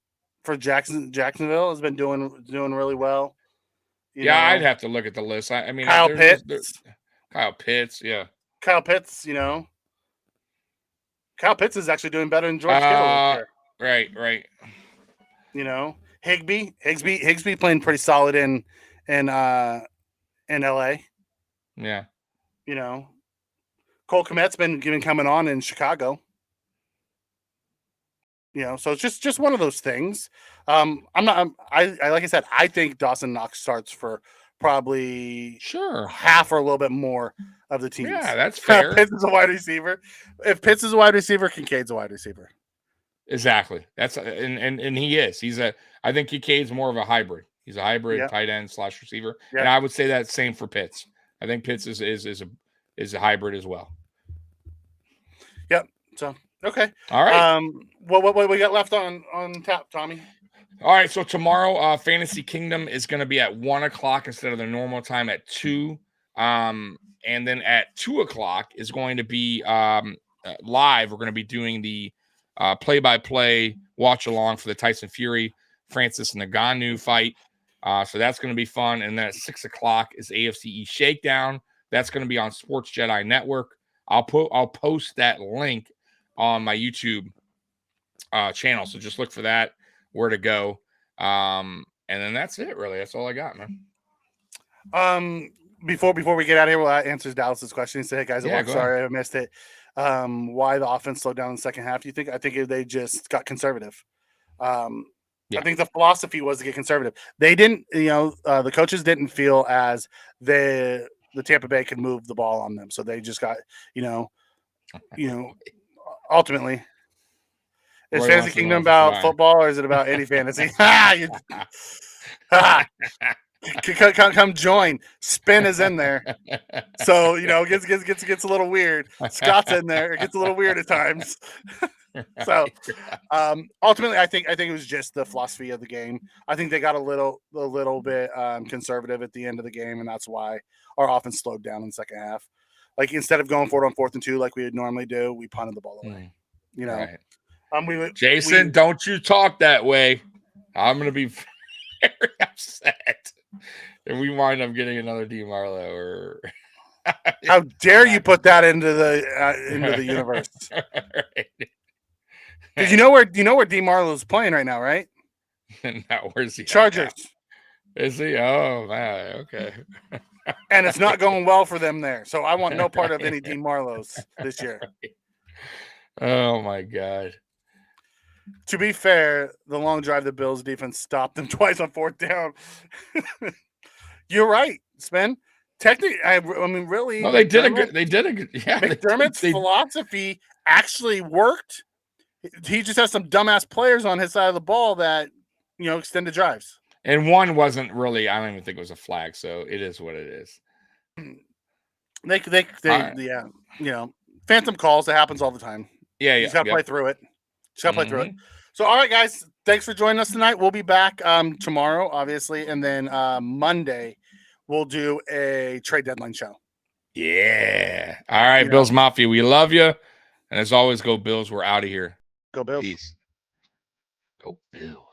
for Jacksonville has been doing really well. I'd have to look at the list. I mean, Kyle Pitts. Kyle Pitts, yeah. Kyle Pitts, Kyle Pitts is actually doing better than George Kittle. Right. Higbee playing pretty solid in LA. Yeah. Cole Kmet's been coming on in Chicago. So it's just one of those things. Like I said, I think Dawson Knox starts for probably half or a little bit more of the teams. Yeah, that's fair. Pitts is a wide receiver. If Pitts is a wide receiver, Kincaid's a wide receiver. Exactly. That's and he is. I think Kincaid's more of a hybrid. He's a hybrid tight end / receiver. And I would say that same for Pitts. I think Pitts is a hybrid as well. Yep. So okay. All right. What we got left on tap, Tommy? All right. So tomorrow, Fantasy Kingdom is going to be at 1:00 instead of the normal time at 2. And then at 2:00 is going to be live. We're going to be doing the play-by-play watch along for the Tyson Fury Francis Ngannou fight. So that's going to be fun. And then at 6:00 is AFC East Shakedown. That's going to be on Sports Jedi Network. I'll post that link on my YouTube channel. So just look for that, where to go. And then that's it, really. That's all I got, man. Before we get out of here, well, that answers Dallas's question. He said, "Hey guys, I'm sorry I missed it. Why the offense slowed down in the second half? Do you think? I think they just got conservative. I think the philosophy was to get conservative. They didn't, the coaches didn't feel as the Tampa Bay could move the ball on them, so they just got, ultimately." Is Fantasy Kingdom about football, or is it about any fantasy? Come join. Spin is in there, so it gets a little weird. Scott's in there. It gets a little weird at times. So ultimately, I think it was just the philosophy of the game. I think they got a little bit conservative at the end of the game, and that's why our offense slowed down in the second half. Like instead of going for it on 4th and 2 like we would normally do, we punted the ball away. You know, right. Jason, don't you talk that way. I'm going to be very upset if we wind up getting another DeMarlo or. How dare you put that into the universe? Because you know where DeMarlo's playing right now, right? Now, where's he? Chargers. Is he? Oh man, okay. And it's not going well for them there. So I want no part of any DeMarlo's this year. Oh my God. To be fair, the long drive, the Bills defense stopped them twice on 4th down. You're right, Sven. Technically, I mean, really. No, they did a good. Yeah, McDermott's philosophy actually worked. He just has some dumbass players on his side of the ball that, extended drives. And one wasn't really. I don't even think it was a flag. So it is what it is. Yeah, phantom calls. It happens all the time. Yeah, you just gotta play through it. So, all right, guys, thanks for joining us tonight. We'll be back tomorrow, obviously, and then Monday we'll do a trade deadline show. Yeah. All right, Bills Mafia, we love you, and as always, go Bills. We're out of here. Go Bills. Peace. Go Bills.